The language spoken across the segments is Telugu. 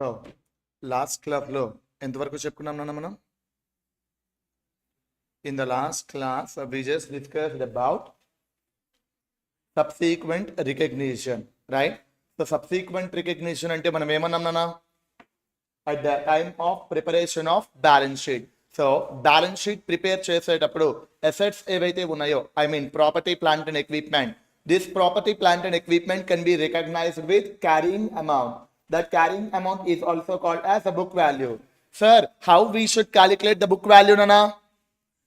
సో లాస్ట్ క్లాస్లో ఎంతవరకు చెప్పుకున్నాం నాన్న మనం? In the last class, we just discussed about subsequent recognition, right? So subsequent recognition అంటే మనం ఏమన్నాం నాన్న? At the time of preparation of balance sheet. So balance sheet prepare చేసేటప్పుడు assets ఏవైతే ఉన్నాయో, I mean property, plant and equipment. This property, plant and equipment can be recognized with carrying amount. That carrying amount is also called as a book value. Sir, how we should calculate the book value, Nana?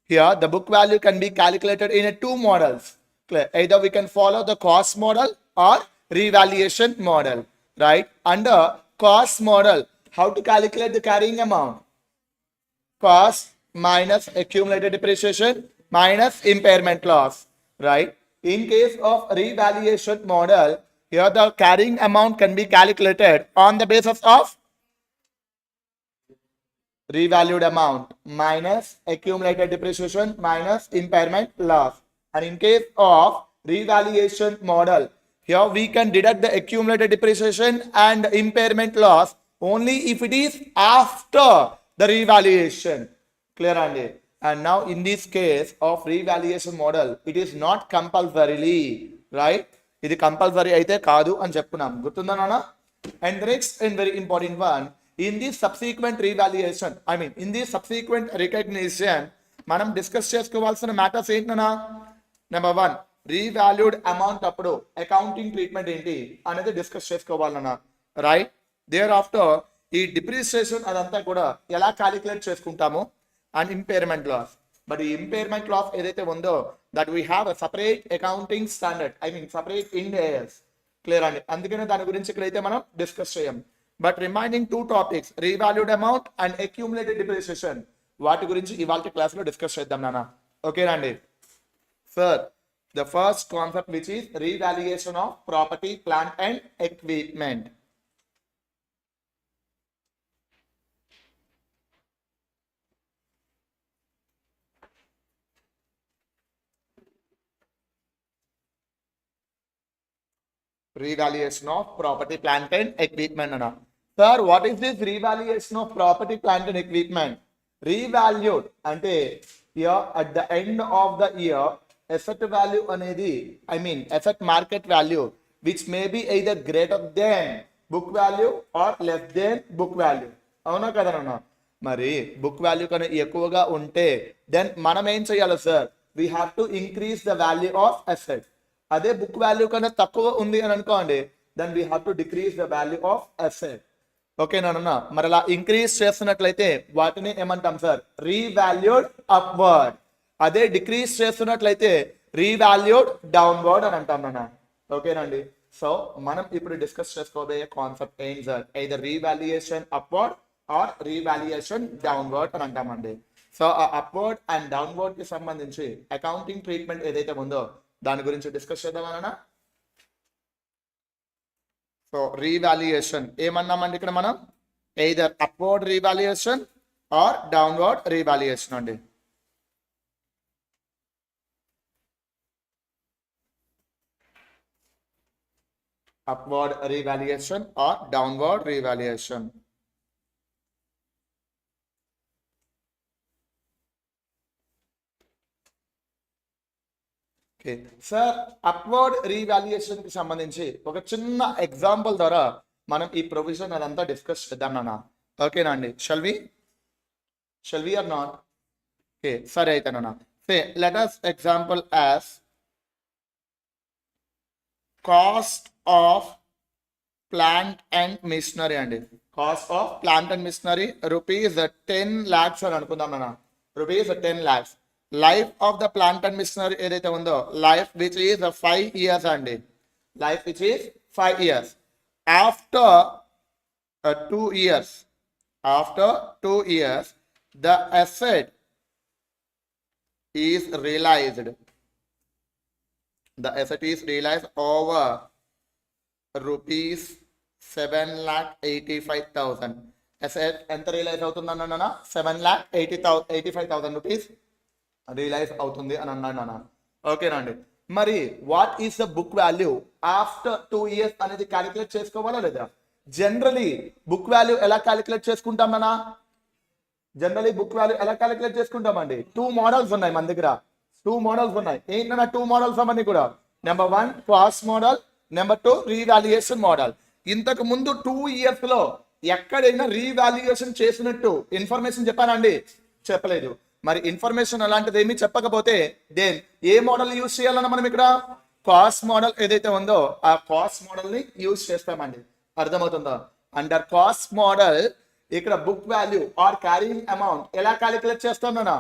Here, the book value can be calculated in two models. Clear? Either we can follow the cost model or revaluation model, right? Under cost model, how to calculate the carrying amount? Cost minus accumulated depreciation minus impairment loss, right? In case of revaluation model, here the carrying amount can be calculated on the basis of revalued amount minus accumulated depreciation minus impairment loss. And in case of revaluation model, here we can deduct the accumulated depreciation and impairment loss only if it is after the revaluation. Clear, Andy? And now in this case of revaluation model, it is not compulsorily, right? ఇది కంపల్సరీ అయితే కాదు అని చెప్పుకున్నాం, గుర్తుందా నాన్న? And next and very important one, in the subsequent revaluation, I mean in the subsequent recognition మనం డిస్కస్ చేసుకోవాల్సిన మ్యాటర్స్ ఏంటన్నా? నెంబర్ వన్, రీవాల్యూడ్ అమౌంట్ అప్పుడు అకౌంటింగ్ ట్రీట్మెంట్ ఏంటి అనేది డిస్కస్ చేసుకోవాలన్నా, రైట్? దేర్ ఆఫ్టర్ ఈ డిప్రిసియేషన్ అదంతా కూడా ఎలా క్యాలిక్యులేట్ చేసుకుంటాము, అండ్ ఇంపైర్మెంట్ లాస్. బట్ ఈ ఇంపైర్మెంట్ లాస్ ఏదైతే ఉందో that we have a separate accounting standard, I mean separate Ind AS. Clear అండి? అందుకనే దాని గురించి ఇక్కడైతే మనం డిస్కస్ చేయం. But remaining two topics, revalued amount and accumulated depreciation, వాటి గురించి ఇవాళ క్లాస్లో డిస్కస్ చేద్దాం నాన్న. ఓకేనా అండి? Sir, the first concept which is revaluation of property, plant and equipment. Revaluation of property, plant and equipment. Sir, what is this revaluation of property, plant and equipment? Revalued ante here at the end of the year, asset value anedi, I mean asset market value, which may be either greater than book value or less than book value. అవునా కదా నాన్న? మరి బుక్ వాల్యూ కన్నా ఎక్కువగా ఉంటే దెన్ మనం ఏం చేయాలి sir? We have to increase the value of asset. అదే బుక్ వాల్యూ కన్నా తక్కువ ఉంది అని అనుకోండి, then we have to decrease the value of asset. ఓకేనా? మరి అలా ఇంక్రీజ్ చేస్తున్నట్లయితే వాటిని ఏమంటాం సార్? Revalued upward. అదే డిక్రీజ్ చేస్తున్నట్లయితే రీవాల్యూడ్ డౌన్వర్డ్ అని అంటాం నాన్న. ఓకేనండి? సో మనం ఇప్పుడు డిస్కస్ చేసుకోబోయే కాన్సెప్ట్ ఏం sir? either revaluation upward or revaluation downward అని అంటామండి. సో ఆ అప్వర్డ్ అండ్ డౌన్వర్డ్ కి సంబంధించి అకౌంటింగ్ ట్రీట్మెంట్ ఏదైతే ఉందో దాని గురించి డిస్కస్ చేద్దామన్నా. సో రీవాల్యుయేషన్ ఏమన్నామండి ఇక్కడ మనం? Either upward revaluation or downward revaluation అండి. Upward revaluation or downward revaluation. Sir, upward revaluation కి సంబంధించి ఒక చిన్న ఎగ్జాంపుల్ ద్వారా మనం ఈ ప్రొవిజన్ అదంతా డిస్కస్ చేద్దాం నాన్న. ఓకేనా అండి? Shall we or not? Okay, సరే అయితే నాన్న. Say let us example as cost of plant and machinery అండి. Cost of plant and machinery rupees 10 lakhs అని అనుకుందాం నాన్న. Rupees 10 lakhs. Life of the plant and machinery ఏదైతే ఉందో, లైఫ్ విచ్ ఈస్ 5 years అండి. Life which is 5 years. After 2 years, the asset is realized. The asset is realized over rupees 7,85,000. asset ఎంత రియలైజ్ అవుతుందన్న? 7,85,000 రూపీస్ రియలైజ్ అవుతుంది అని అన్నాడు నాన్న. ఓకేనా అండి? మరి what is the book value after 2 years అనేది క్యాలిక్యులేట్ చేసుకోవాలా లేదా? జనరలీ బుక్ వాల్యూ ఎలా క్యాలిక్యులేట్ చేసుకుంటాం నాన్న? జనరలీ బుక్ వాల్యూ ఎలా క్యాలిక్యులేట్ చేసుకుంటామండి? 2 మోడల్స్ ఉన్నాయి మన దగ్గర. 2 మోడల్స్ ఉన్నాయి. ఏంటన్నా 2 మోడల్స్ అవన్నీ కూడా? Number 1 cost model, number 2 revaluation model. ఇంతకు ముందు 2 years లో ఎక్కడైనా రీవాల్యుయేషన్ చేసినట్టు ఇన్ఫర్మేషన్ చెప్పానండి? చెప్పలేదు. మరి ఇన్ఫర్మేషన్ అలాంటిది ఏమీ చెప్పకపోతే దెన్ ఏ మోడల్ యూజ్ చేయాలన్నా మనం ఇక్కడ? కాస్ట్ మోడల్ ఏదైతే ఉందో ఆ కాస్ట్ మోడల్ ని యూజ్ చేస్తామండి. అర్థమవుతుందా? అండర్ కాస్ట్ మోడల్ ఇక్కడ book value or carrying amount ఎలా క్యాలిక్యులేట్ చేస్తామన్నా?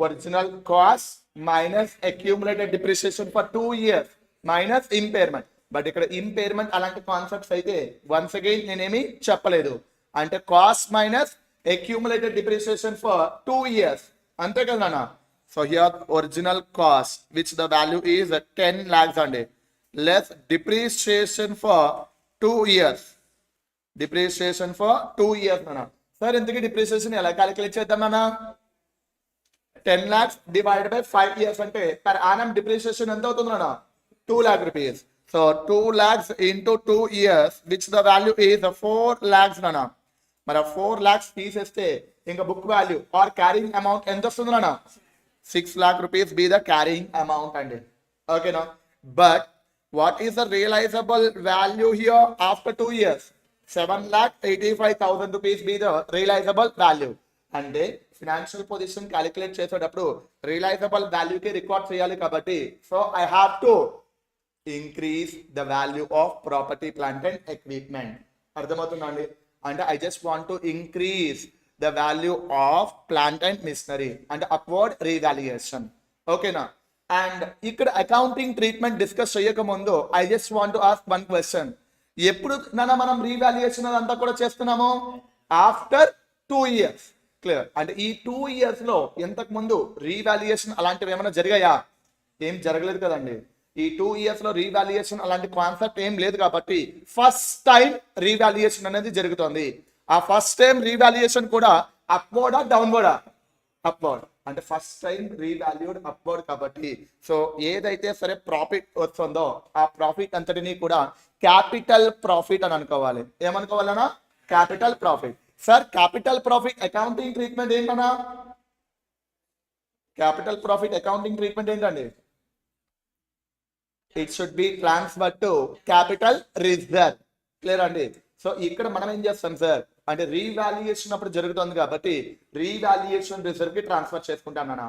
Original cost minus accumulated depreciation for 2 years minus impairment. But ఇక్కడ ఇంపైర్మెంట్ అలాంటి కాన్సెప్ట్స్ అయితే వన్స్ అగైన్ నేనేమి చెప్పలేదు. అంటే cost minus accumulated depreciation for 2 years అంతే కదా నాన్న? So here original cost which the value is 10 lakhs అండి, less depreciation for 2 years. Depreciation for 2 years నాన్న. సార్ ఇంతకీ డిప్రిసియేషన్ ఎలా క్యాలిక్యులేట్ చేద్దాం నాన్న? 10 lakhs divided by 5 years అంటే per annum depreciation ఎంత అవుతుంది నాన్న? 2 lakh rupees. So 2 lakhs into 2 years which the value is 4 lakhs నాన్న. మరి 4 lakhs తీసేస్తే ఇంకా book value or carrying amount ఎంత వస్తుంది నాన్న? 6 lakh rupees be the carrying amount అండి. ఓకేనా? But what is the realizable value here after 2 years? 7,85,000 rupees be the realizable value. అంటే ఫినాన్షియల్ పొజిషన్ క్యాలిక్యులేట్ చేసేటప్పుడు రియలైజబుల్ వాల్యూకి రికార్డ్ చేయాలి కాబట్టి so I have to increase the value of property plant and equipment. అర్థమవుతుందా అండి? అంటే I just want to increase the value of plant and machinery అంటే అప్వర్డ్ రీవాల్యుయేషన్. ఓకేనా? అండ్ ఇక్కడ అకౌంటింగ్ ట్రీట్మెంట్ డిస్కస్ చేయక ముందు I just want to ask one question. ఎప్పుడు మనం రీవాల్యుయేషన్ అదంతా కూడా చేస్తున్నాము? After 2 years. క్లియర్? అంటే ఈ 2 years లో ఎంతకు ముందు రీవాల్యుయేషన్ అలాంటివి ఏమైనా జరిగాయా? ఏం జరగలేదు కదండి. ఈ 2 years లో రీవాల్యుయేషన్ అలాంటి కాన్సెప్ట్ ఏం లేదు కాబట్టి ఫస్ట్ టైం రీవాల్యుయేషన్ అనేది జరుగుతుంది. ఆ ఫస్ట్ టైం రీవాల్యుయేషన్ కూడా అప్వర్డా డౌన్వర్డా? అప్వర్డ్. అంటే ఫస్ట్ టైం రీవాల్యూడ్ అప్వర్డ్ కాబట్టి సో ఏదైతే సరే ప్రాఫిట్ వస్తుందో ఆ ప్రాఫిట్ అంతటిని కూడా క్యాపిటల్ ప్రాఫిట్ అని అనుకోవాలి. ఏమనుకోవాలన్నా? Capital profit. Sir capital profit accounting treatment ఏంటన్నా? క్యాపిటల్ ప్రాఫిట్ అకౌంటింగ్ ట్రీట్మెంట్ ఏంటండి? It should be transfer to capital reserve. Clear అండి? సో ఇక్కడ మనం ఏం చేస్తాం సార్ అంటే రీవాల్యుయేషన్ అప్పుడు జరుగుతుంది కాబట్టి రీవాల్యుయేషన్ రిజర్వ్ కి ట్రాన్స్ఫర్ చేసుకుంటాం నాన్న.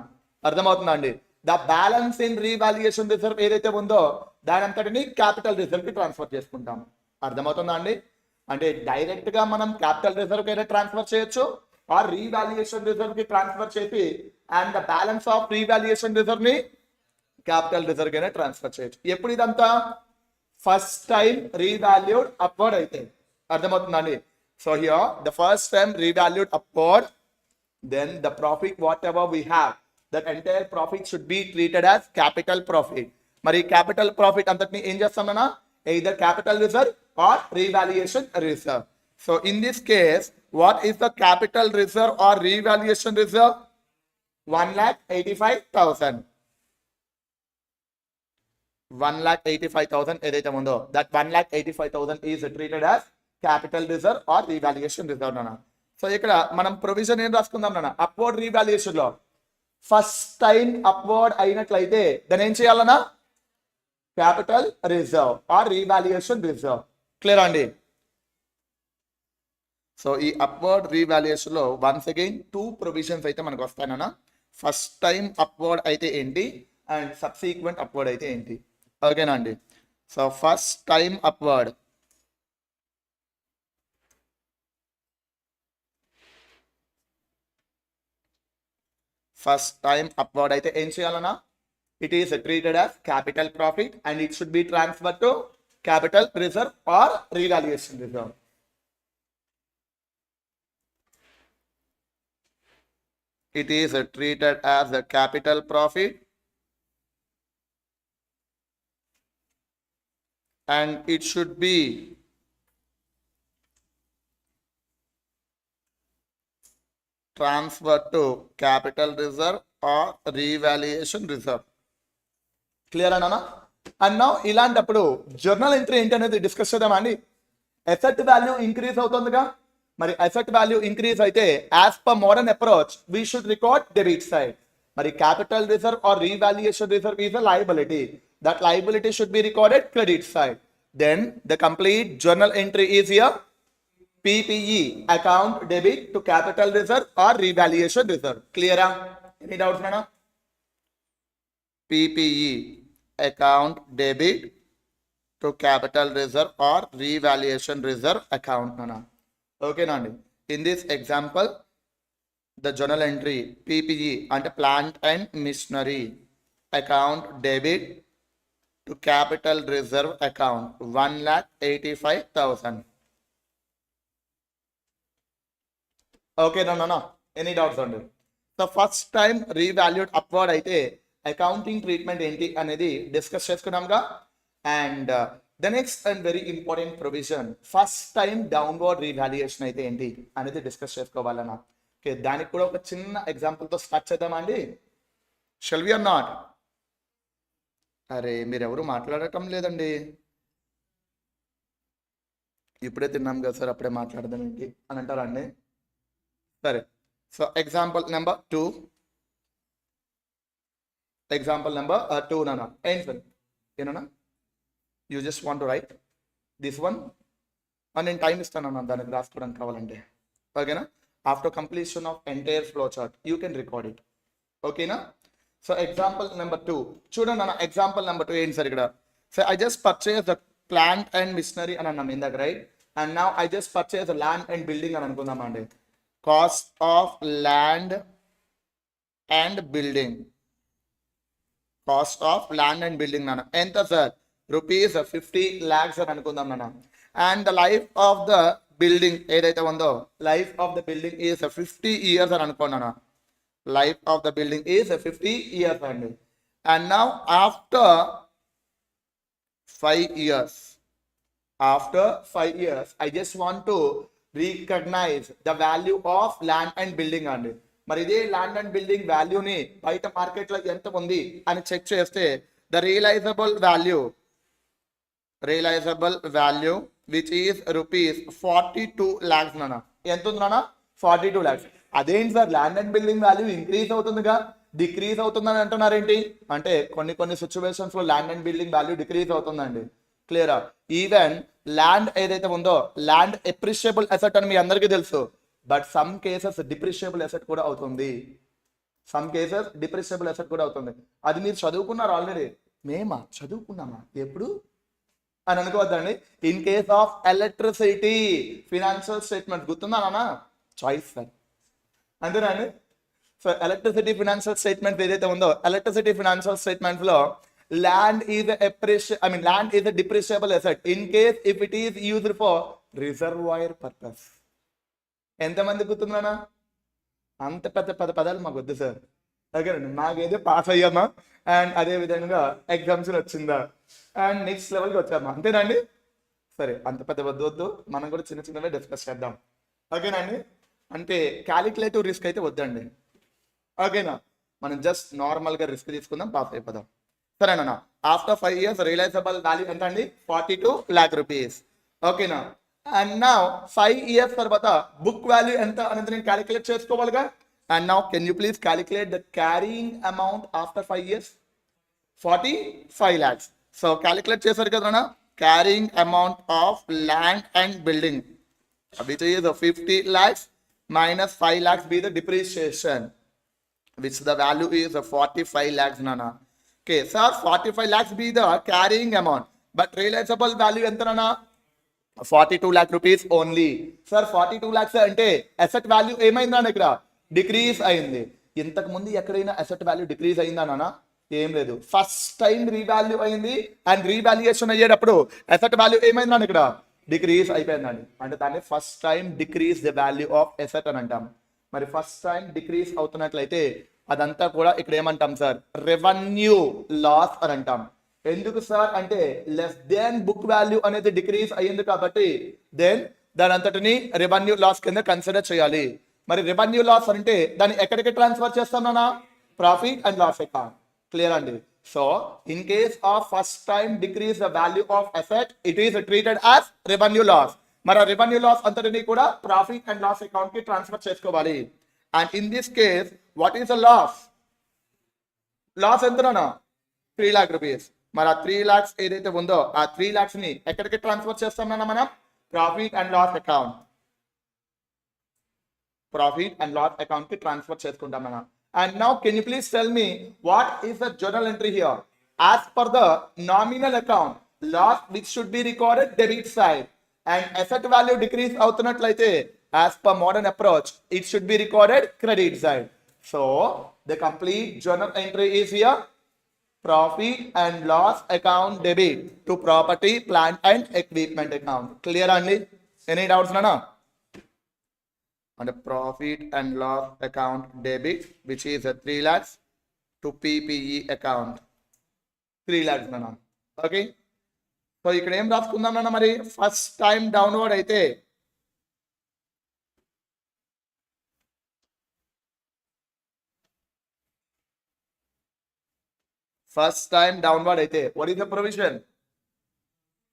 అర్థమవుతుందా అండి? The balance in revaluation reserve ఏదైతే ఉందో దాని అంతటిని క్యాపిటల్ రిజర్వ్ కి ట్రాన్స్ఫర్ చేసుకుంటాం. అర్థమవుతుందా అండి? అంటే డైరెక్ట్ గా మనం క్యాపిటల్ రిజర్వ్ కి ట్రాన్స్ఫర్ చేయొచ్చు ఆర్ రీవాల్యుయేషన్ రిజర్వ్ కి ట్రాన్స్ఫర్ చేసి and the balance of revaluation reserve ని క్యాపిటల్ రిజర్వ్ కి ట్రాన్స్ఫర్ చేయొచ్చు. ఎప్పుడు ఇదంతా? ఫస్ట్ టైం రీవాల్యూడ్ అప్వర్డ్ అయితే. అర్థమవుతుందండి? So here the first time revalued upward then the profit whatever we have that entire profit should be treated as capital profit. మరి capital profit అంతటిని ఏం చేస్తామన్నా? either capital reserve or revaluation reserve. So in this case what is the capital reserve or revaluation reserve? 1,85,000. 1,85,000 ఏదైతే ఉందో that 1,85,000 is treated as capital reserve or revaluation reserve నాన్న. సో ఇక్కడ మనం ప్రొవిజన్ ఏం రాసుకుందాం నాన్న? అప్వర్డ్ రీవాల్యుయేషన్ లో ఫస్ట్ టైం అప్వర్డ్ అయినట్లయితే దాన్ని ఏం చేయాలన్నా? Capital reserve or revaluation reserve. Clear అండి? సో ఈ అప్వర్డ్ రీవాల్యుయేషన్ లో వన్స్ అగైన్ 2 ప్రొవిజన్స్ అయితే మనకు వస్తాయన్న. ఫస్ట్ టైం అప్వర్డ్ అయితే ఏంటి అండ్ సబ్సీక్వెంట్ అప్వర్డ్ అయితే ఏంటి? ఓకేనా అండి? సో ఫస్ట్ టైం అప్వర్డ్ అయితే ఏం చేయాలన్నా? it is treated as capital profit and it should be transferred to capital reserve or revaluation reserve. It is treated as a capital profit and it should be transferred to capital reserve or revaluation reserve. Clear అన్నా? అండ్ నౌ ఇలాంటప్పుడు జర్నల్ ఎంట్రీ ఏంటి అనేది డిస్కస్ చేద్దామా అండి? అసెట్ వాల్యూ ఇంక్రీజ్ అవుతుందిగా, మరి అసెట్ వాల్యూ ఇంక్రీజ్ అయితే as per modern approach we should record debit side. మరి capital reserve or revaluation reserve is a liability. That liability should be recorded credit side. Then the complete journal entry is here. PPE, account debit to capital reserve or revaluation reserve. Clear? Any doubts, Nana? PPE, account debit to capital reserve or revaluation reserve account, Nana. Okay, Nandi. In this example, the journal entry PPE and plant and machinery account debit to capital reserve account 1,85,000. Okay, no. Any doubts on it? The first time revalued upward అయితే అకౌంటింగ్ ట్రీట్మెంట్ ఏంటి అనేది డిస్కస్ చేసుకున్నాంగా. And the next and very important provision, first time downward revaluation అయితే ఏంటి అనేది డిస్కస్ చేసుకోవాలన్నా. ఓకే, దానికి కూడా ఒక చిన్న ఎగ్జాంపుల్తో స్టార్ట్ చేద్దామా అండి? Shall we or not? అరే మీరెవరు మాట్లాడటం లేదండి. ఇప్పుడే తిన్నాం కదా సార్, అప్పుడే మాట్లాడదాం ఏంటి అని అంటారా అండి? సరే, so example number 2. Example number 2 నాన్న. ఏంటి సార్ ఏనా? You just want to right this one. నేను టైం ఇస్తానన్నా దానికి రాసుకోవడానికి కావాలంటే. ఓకేనా? After completion of entire flow chart you can record it. ఓకేనా? So example number 2. చూడండి అన్న, example number 2 ఏంటి సార్ ఇక్కడ? So I just purchased the plant and machinery అని అన్నాం ఇందాక, right? And now I just purchased the land and building అని అనుకుందాం అండి. Cost of land and building. Cost of land and building నాన్న ఎంత సార్? రూపీస్ 50 lakhs అని అనుకుందాం నాన్న. And the life of the building ఏదైతే ఉందో, life of the building is 50 years అని అనుకున్నాను. Life of the building is 50 years only. And now after 5 years, I just want to recognize the value of land and building అండి. మరి ఇదే ల్యాండ్ అండ్ బిల్డింగ్ వాల్యూని బయట మార్కెట్లో ఎంత ఉంది అని చెక్ చేస్తే the realizable value which is rupees 42 lakhs నాన్న. ఎంత ఉంది నాన్న? 42 lakhs. అదేంటి sir, land and building value increase అవుతుందిగా, డిక్రీజ్ అవుతుందని అంటున్నారేంటి అంటే, కొన్ని సిచ్యువేషన్స్ లో land and building value decrease అవుతుందండి. క్లియరా? ఈవెన్ ల్యాండ్ ఏదైతే ఉందో, ల్యాండ్ ఎప్రిషియబుల్ అసెట్ అని మీ అందరికీ తెలుసు. బట్ సమ్ కేసెస్ డిప్రిషియబుల్ అసెట్ కూడా అవుతుంది. అది మీరు చదువుకున్నారు ఆల్రెడీ. మేమా చదువుకున్నామా ఎప్పుడు అని అనుకోవద్దండి. In case of electricity financial statement గుర్తుందా నాన్న? చాయిస్ సార్, అంతేనా అండి? సో ఎలక్ట్రిసిటీ ఫినాన్షియల్ స్టేట్మెంట్ ఏదైతే ఉందో, ఎలక్ట్రిసిటీ ఫినాన్షియల్ స్టేట్మెంట్ లో land is land is a depreciable asset in case if it is used for reservoir purpose. ఎంతమంది గుర్తుందా? అంత పెద్ద పదాలు మాకు వద్దు సార్. ఓకేనండి, మాకేదో పాస్ అయ్యామా అండ్ అదే విధంగా ఎగ్జామ్స్ వచ్చిందా అండ్ నెక్స్ట్ లెవెల్కి వచ్చామా, అంతేనండి? సరే, అంత పెద్ద వద్దు, మనం కూడా చిన్నవే డిస్కస్ చేద్దాం. ఓకేనండి? అంటే క్యాలిక్యులేటివ్ రిస్క్ అయితే వద్దండి. ఓకేనా? మనం జస్ట్ నార్మల్గా రిస్క్ తీసుకుందాం, పాస్ అయిపోదాం. సరేనా? ఆఫ్టర్ 5 years రియలైజబుల్ వాల్యూ ఎంత అండి? 42 lakh rupees. ఓకేనా? అండ్ నా 5 years తర్వాత బుక్ వాల్యూ ఎంత అనేది నేను క్యాలిక్యులేట్ చేసుకోవాలిగా. And now can you please calculate the carrying amount after 5 years? 45 lakhs. So calculate చేశారు కదా, carrying amount of land and building which is 50 lakhs minus 5 lakhs be the depreciation, which the value is 45 lakhs nana. Okay sir, 45 lakhs be the carrying amount, but realizable value enta nana? 42 lakh rupees only. Sir 42 lakhs ante asset value ఏమైందా ఇక్కడ? డిక్రీజ్ అయింది. ఇంతకు ముందు ఎక్కడైనా అసెట్ వాల్యూ డిక్రీజ్ అయిందా నాన్న? ఏం లేదు. ఫస్ట్ టైం రీవాల్యూ అయింది అండ్ రీవాల్యుయేషన్ అయ్యేటప్పుడు అసెట్ వాల్యూ ఏమైందా ఇక్కడ? డిక్రీజ్ అయిపోయిందండి. అంటే దాన్ని first time decrease the value of asset అని అంటాం. మరి ఫస్ట్ టైం డిక్రీజ్ అవుతున్నట్లయితే అదంతా కూడా ఇక్కడ ఏమంటాం సార్? రెవెన్యూ లాస్ అని అంటాం. ఎందుకు సార్ అంటే లెస్ దెన్ బుక్ వాల్యూ అనేది డిక్రీజ్ అయ్యింది కాబట్టి దెన్ దాని అంతటిని రెవెన్యూ లాస్ కింద కన్సిడర్ చేయాలి. మరి రెవెన్యూ లాస్ అంటే దాన్ని ఎక్కడికి ట్రాన్స్ఫర్ చేస్తాం నాన్న? Profit and loss account. Clear అండి? So, in case of first time decrease the value of asset, it is treated as revenue loss. మరి రెవెన్యూ లాస్ అంతటిని కూడా ప్రాఫిట్ అండ్ లాస్ అకౌంట్ కి ట్రాన్స్ఫర్ చేసుకోవాలి. And in this case what is the loss? Loss ఎంతనా? 3 lakh రూపీస్. మరి ఆ 3 lakhs ఏదైతే ఉందో ఆ 3 lakhs ని ఎక్కడికి ట్రాన్స్ఫర్ చేస్తామన్నా మనం? Profit and loss account. Profit and loss account కి ట్రాన్స్ఫర్ చేసుకుంటాం మనం. And now can you please tell me what is the journal entry here? As per the nominal account, loss which should be recorded debit side and asset value decrease అవుతున్నట్లయితే as per modern approach it should be recorded credit side. So the complete journal entry is here profit and loss account debit to property, plant and equipment account. Clear only? Any doubts nana? And profit and loss account debit which is a 3 lakhs to PPE account 3 lakhs nana. Okay, so ఇక్కడ ఏం రాసుకుందాం నన్న మరి? ఫస్ట్ టైం డౌన్వర్డ్ అయితే first time downward అయితే what is the provision?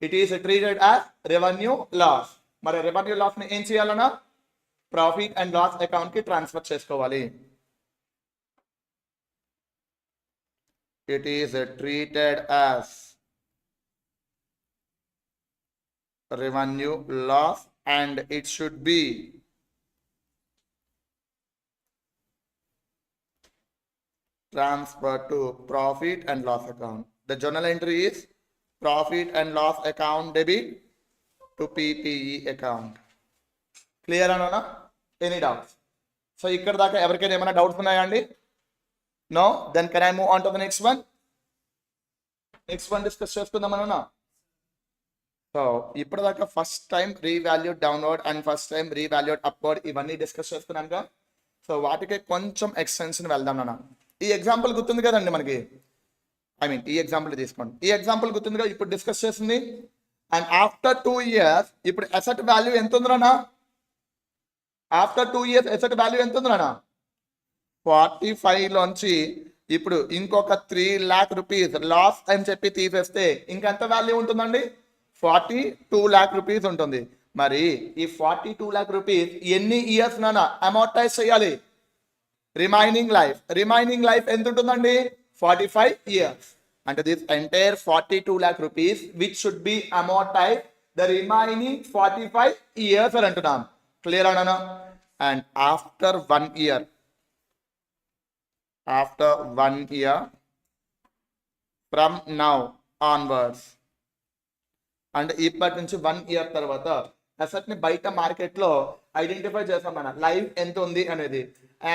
It is treated as revenue loss. మరి రెవెన్యూ లాస్ ని ఏం చేయాలన్నా? ప్రాఫిట్ అండ్ లాస్ అకౌంట్ కి ట్రాన్స్ఫర్ చేసుకోవాలి. It is treated as revenue loss and it should be transfer to profit and loss account. The journal entry is profit and loss account debit to PPE account. Clear anona? Any doubts? So ikkada daaka evarikaina emana doubts unnaya andi? No? Then can I move on to the next one? Next one discuss cheskundam anona. So ippadaaka first time revalued downward and first time revalued upward ivanni discuss chestunanga. So వాటికి కొంచెం ఎక్స్టెన్షన్ వెళ్దాం నాన్న. ఈ ఎగ్జాంపుల్ గుర్తుంది కదండి మనకి? ఐ మీన్ ఈ ఎగ్జాంపుల్ తీసుకోండి. ఈ ఎగ్జాంపుల్ గుర్తుందిగా ఇప్పుడు డిస్కస్ చేసింది. అండ్ ఆఫ్టర్ 2 years ఇప్పుడు అసెట్ వాల్యూ ఎంత ఉందిరానా? ఆఫ్టర్ 2 years అసెట్ వాల్యూ ఎంత ఉందిరానా? 45 లోంచి ఇప్పుడు ఇంకొక 3 lakh రూపీస్ లాస్ అని చెప్పి తీసేస్తే ఇంకెంత వాల్యూ ఉంటుందండి? 42 lakh రూపీస్ ఉంటుంది. మరి ఈ 42 lakh రూపీస్ ఎన్ని ఇయర్స్ నాన్న అమౌంటైజ్ చేయాలి? రిమైనింగ్ లైఫ్ ఎంత ఉంటుందండి? 45 years. అంటే this entire 42 lakh rupees which should be amortized the remaining 45 years అని అంటున్నాం. క్లియర్ అన్నా? And after 1 year from now onwards అంటే ఇప్పటి నుంచి 1 year తర్వాత అసెట్ ని బయట మార్కెట్ లో ఐడెంటిఫై చేస్తాం మన లైఫ్ ఎంత ఉంది అనేది.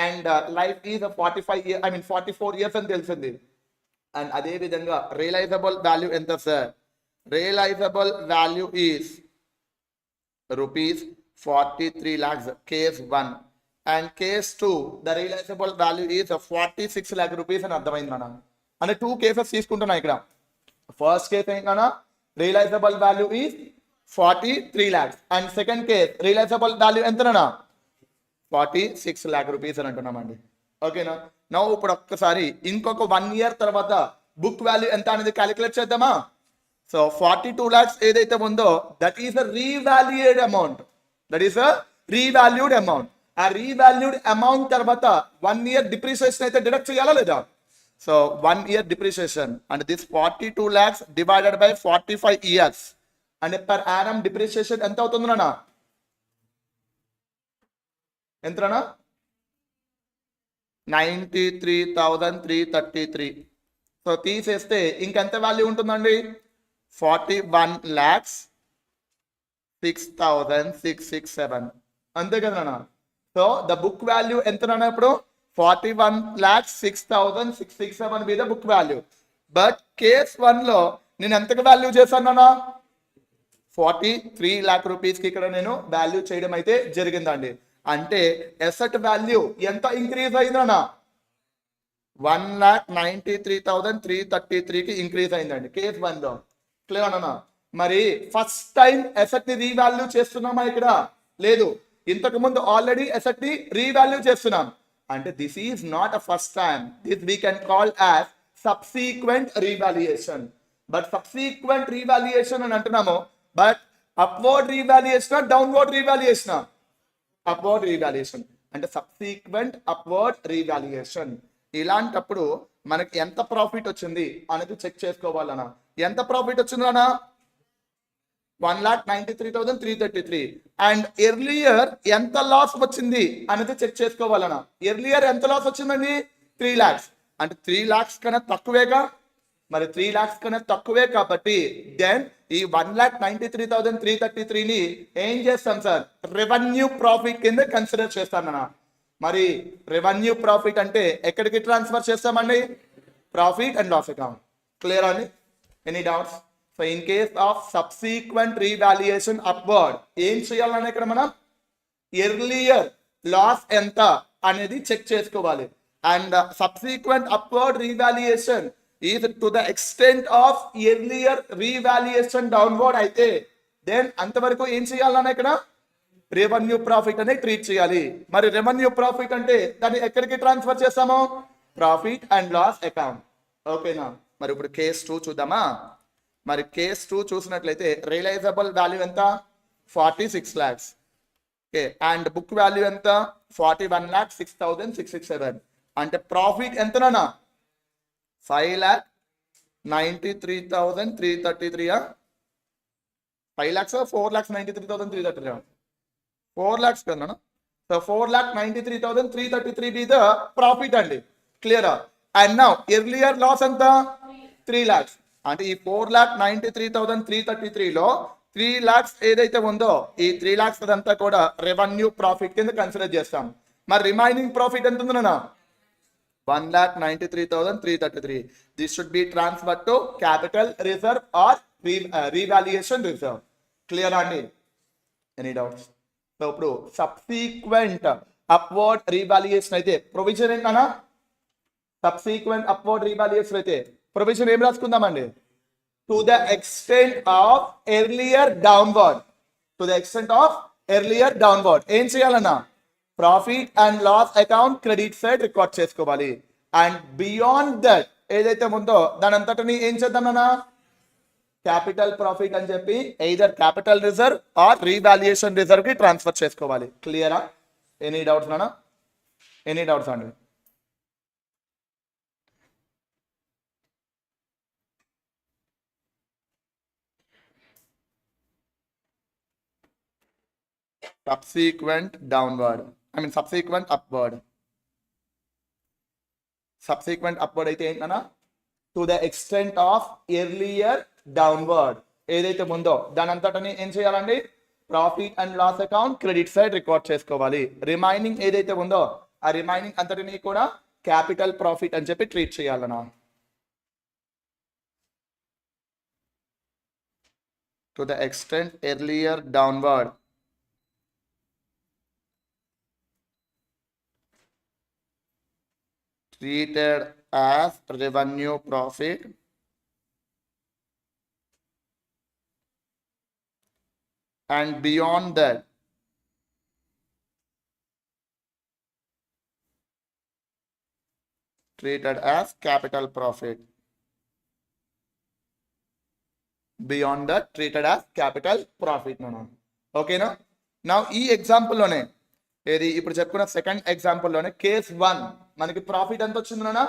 అండ్ లైఫ్ ఈజ్ 44 years అని తెలిసింది. అండ్ అదే విధంగా రియలైజబుల్ వాల్యూ ఎంత sir? Realisable value is rupees 43 lakhs case 1 and case 2 the realizable value is 46 lakh rupees అని అర్థమైంది మనం. అంటే 2 కేసెస్ తీసుకుంటున్నా ఇక్కడ. ఫస్ట్ కేస్ ఏంటన్నా? Realisable value is 43 lakhs and second case realisable value ఎంతనా? 46 lakh rupees అని అంటున్నామండి. ఓకేనా? నౌ ఇప్పుడు ఒక్కసారి ఇంకొక 1 year తర్వాత బుక్ వాల్యూ ఎంత అనేది క్యాలిక్యులేట్ చేద్దామా? సో 42 lakhs ఏదైతే ఉందో దట్ ఈస్ అ రీవాల్యూడ్ అమౌంట్. ఆ రీవాల్యూడ్ అమౌంట్ తర్వాత 1 year డిప్రిసియేషన్ అయితే డిడక్ట్ చేయాలా లేదా? So 1 year depreciation and this 42 lakhs divided by 45 years అంటే పర్ యానం డిప్రిసియేషన్ ఎంత అవుతుంది నాన్న? ఎంతనా? 93,333. సో తీసేస్తే ఇంకెంత వాల్యూ ఉంటుందండి? 41,06,667 అంతే కదా. సో ద బుక్ వాల్యూ ఎంతనా ఇప్పుడు? 41,06,667 మీద బుక్ వాల్యూ. బట్ కేస్ 1 లో నేను ఎంతకు వాల్యూ చేశాను? 43 lakh రూపీస్ కి ఇక్కడ నేను వాల్యూ చేయడం అయితే జరిగిందండి. అంటే అసెట్ వాల్యూ ఎంత ఇంక్రీజ్ అయిందన్నా? 1,93,333 కి ఇంక్రీజ్ అయిందండి కేస్ 1 లో. క్లియర్ అన్నా? మరి ఫస్ట్ టైం అసెట్ ని రీవాల్యూ చేస్తున్నామా ఇక్కడ? లేదు, ఇంతకు ముందు ఆల్రెడీ అసెట్ ని రీవాల్యూ చేస్తున్నాం. అంటే this is not a first time. This we can call as subsequent revaluation. But subsequent revaluation అని అంటున్నాము. But upward revaluation downward revaluation? Upward revaluation అంటే సబ్సీక్వెంట్ అప్వర్డ్ రీవాల్యుయేషన్. ఇలాంటప్పుడు మనకి ఎంత ప్రాఫిట్ వచ్చింది అనేది చెక్ చేసుకోవాలన్నా. ఎంత ప్రాఫిట్ వచ్చిందన్నా? 1,93,333. అండ్ ఎర్లియర్ ఎంత లాస్ వచ్చింది అనేది చెక్ చేసుకోవాలన్నా. ఎర్లియర్ ఎంత లాస్ వచ్చిందండి? 3 lakhs. అంటే 3 lakhs కన్నా తక్కువేగా, మరి 3 lakhs కన్నా తక్కువే కాబట్టి దెన్ ఈ 1,93,333ని ఏం చేస్తాం సార్? రెవెన్యూ ప్రాఫిట్ కింద కన్సిడర్ చేస్తానన్నా. మరి రెవెన్యూ ప్రాఫిట్ అంటే ఎక్కడికి ట్రాన్స్ఫర్ చేస్తామండి? Profit and loss account. Clear అండి? Any doubts? So in case of subsequent revaluation upward ఏం చేయాలన్నా ఇక్కడ మనం ఎర్లియర్ లాస్ ఎంత అనేది చెక్ చేసుకోవాలి. And subsequent upward revaluation is to the extent of earlier revaluation downward అయితే దెన్ అంతవరకు ఏం చేయాలన్నా ఇక్కడ రెవెన్యూ ప్రాఫిట్ అనేది ట్రీట్ చేయాలి. మరి రెవెన్యూ ప్రాఫిట్ అంటే దాన్ని ఎక్కడికి ట్రాన్స్ఫర్ చేస్తాము? Profit and loss account. ఓకేనా? మరి ఇప్పుడు కేస్ 2 చూద్దామా? మరి కేస్ 2 చూసినట్లయితే రియలైజబుల్ వాల్యూ ఎంత? 46 lakhs. Okay. And book value ఎంత? 41,06,667. అంటే ప్రాఫిట్ ఎంతనా? 5,93,333. 5 lakhs 4,93,333. 4 lakhs కదా. సో 4,93,333 be the ప్రాఫిట్ అండి. క్లియరా? అండ్ నౌ ఎర్లియర్ లాస్ ఎంత? 3 lakhs. అంటే ఈ 4,93,333లో 3 lakhs ఏదైతే ఉందో ఈ 3 lakhs అదంతా కూడా రెవెన్యూ ప్రాఫిట్ కింద కన్సిడర్ చేస్తాం. మరి రిమైనింగ్ ప్రాఫిట్ ఎంత ఉందన్నా? 1,93,333. This should be transfer to capital reserve or revaluation reserve. Clear అండి? Any doubts? సో ఇప్పుడు సబ్సీక్వెంట్ అప్వర్డ్ రీవాల్యుయేషన్ అయితే ప్రొవిజన్ ఏంటన్నా? సబ్సీక్వెంట్ అప్వర్డ్ రీవాల్యుయేషన్ అయితే ప్రొవిజన్ ఏం రాసుకుందామండి? To the extent of earlier downward. To the extent of earlier downward ఏం చేయాలన్నా? Profit and loss account credit side record చేసుకోవాలి. అండ్ బియాండ్ దట్ ఏదైతే ఉందో దాని అంతటిని ఏం చేద్దామన్నా? క్యాపిటల్ ప్రాఫిట్ అని చెప్పి either capital reserve or revaluation reserve కి ట్రాన్స్ఫర్ చేసుకోవాలి. క్లియరా? ఎనీ డౌట్స్ నానా? ఎనీ డౌట్స్ అండి? Subsequent downward, subsequent upward. Subsequent upward అయితే ఏంటన్నా? To the extent of earlier downward ఏదైతే ఉందో దాని అంతటని ఏం చేయాలండి? Profit and loss account credit side record చేసుకోవాలి. రిమైనింగ్ ఏదైతే ఉందో ఆ రిమైనింగ్ అంతటిని కూడా క్యాపిటల్ ప్రాఫిట్ అని చెప్పి ట్రీట్ చేయాలన్నా. To the extent earlier downward treated as revenue profit and beyond that treated as capital profit. Beyond that treated as capital profit. Okay na? Now ఈ ఎగ్జాంపుల్ లోనే ఏది ఇప్పుడు చెప్పుకున్న సెకండ్ ఎగ్జాంపుల్ లోనే కేస్ 1 మనకి ప్రాఫిట్ ఎంత వచ్చిందన్నా?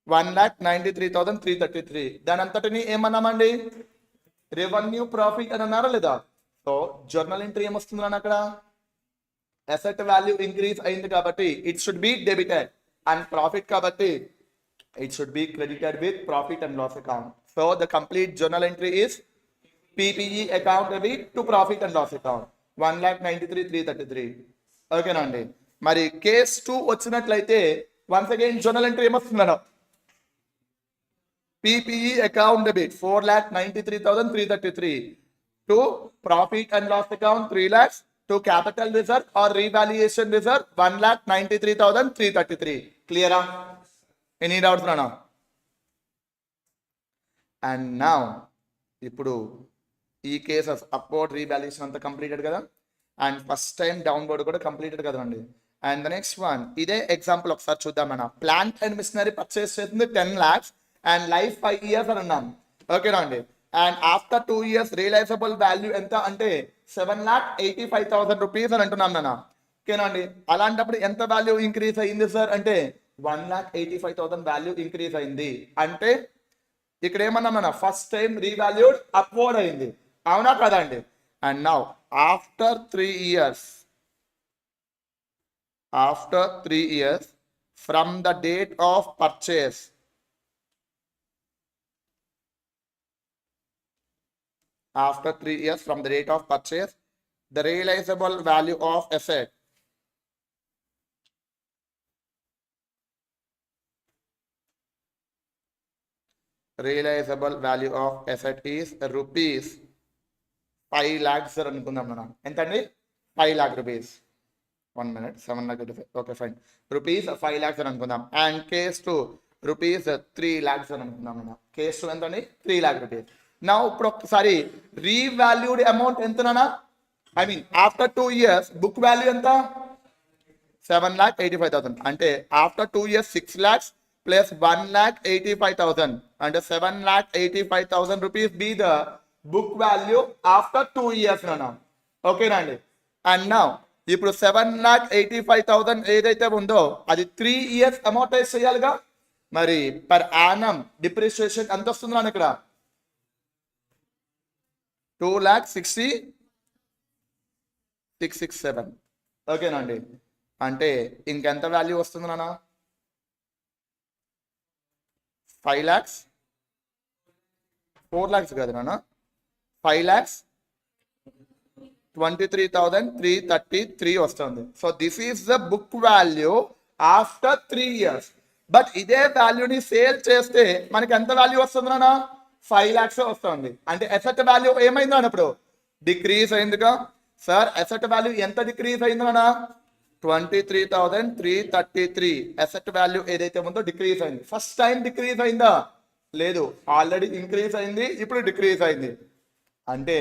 1,93,333. దాని అంతటిని ఏమన్నామండి? రెవెన్యూ ప్రాఫిట్ అని అన్నారా లేదా? సో జర్నల్ ఎంట్రీ ఏమొస్తుందన్నా అక్కడ? అసెట్ వాల్యూ ఇంక్రీజ్ అయింది కాబట్టి it should be debited and profit కాబట్టి it should be credited with profit and loss account. So the complete journal entry is PPE account debit to profit and loss account 1,93,333. Okay అండి. మరి కేస్ 2 వచ్చినట్లయితే వన్స్ అగైన్ జర్నల్ ఎంట్రీ ఏమొస్తుందన్నా? PPE account debit 4,93,333 to profit and loss account 3 lakhs to capital reserve or revaluation reserve 1,93,333. Clear? Any doubts Rana? And now ఇప్పుడు ఈ కేసెస్ అప్వర్డ్ రీవాల్యుయేషన్ అంతా కంప్లీటెడ్ కదా, అండ్ ఫస్ట్ టైం డౌన్వర్డ్ కూడా కంప్లీటెడ్ కదండి. అండ్ ద నెక్స్ట్ వన్ ఇదే ఎగ్జాంపుల్ ఒకసారి చూద్దామన్నా. ప్లాంట్ అండ్ మిషనరీ పర్చేస్ చేసింది 10 lakhs అండ్ లైఫ్ 5 years అని అన్నాం. ఓకేనా అండి. And after 2 years realisable value ఎంత అంటే 7,85,000 రూపీస్ అని అంటున్నాం నాన్న. ఓకేనండి. అలాంటప్పుడు ఎంత వాల్యూ ఇంక్రీజ్ అయింది సార్ అంటే 1,85,000 వాల్యూ ఇంక్రీజ్ అయింది. అంటే ఇక్కడ ఏమన్నా మన ఫస్ట్ టైం రీవాల్యూడ్ అప్వర్డ్ అయింది, అవునా కదా అండి. And now after 3 years from the date of purchase, after 3 years from the date of purchase, the realizable value of asset is rupees 5 lakhs అనుకుందాం మనం. ఎంతండి? 5 lakh rupees. 1 minute, 7 lakh, okay fine. Rupees 5 lakhs అని అనుకుందాం. అండ్ కేస్ 2 rupees 3 lakhs అని అనుకుందాం మనం. కేస్ 2 ఎంతండి? 3 lakh rupees. నా ఇప్పుడు ఒకసారి రీవాల్యూడ్ అమౌంట్ ఎంతనా? I mean after 2 years book value ఎంత? 7,85,000. అంటే ఆఫ్టర్ 2 years 6 lakhs plus 1,85,000 అంటే 7,85,000 rupees be the book value after 2 years నానా. ఓకేనా అండి. అండ్ నౌ ఇప్పుడు 7,85,000 ఏదైతే ఉందో అది 3 years అమౌంటైజ్ చేయాలిగా. మరి పర్ యానం డిప్రిసియేషన్ ఎంత వస్తుంది నాన్న ఇక్కడ? 2,60,667. ఓకేనా అండి. అంటే ఇంకెంత వాల్యూ వస్తుంది నాన్న? 5 lakhs, 4 lakhs కాదు నాన్న, 5,23,333 వస్తుంది. So this is the book value after 3 years. But ఇదే వాల్యూని సేల్ చేస్తే మనకి ఎంత వాల్యూ వస్తుంది నాన్న? 5 lakhs వస్తుంది. అంటే అసెట్ వాల్యూ ఏమైంది అన్నప్పుడు? డిక్రీజ్ అయిందిగా. సార్ అసెట్ వాల్యూ ఎంత డిక్రీజ్ అయింది నాన్న? 23,333. అసెట్ వాల్యూ ఏదైతే ఉందో డిక్రీజ్ అయింది. ఫస్ట్ టైం డిక్రీజ్ అయిందా? లేదు, ఆల్రెడీ ఇంక్రీజ్ అయింది, ఇప్పుడు డిక్రీజ్ అయింది. అంటే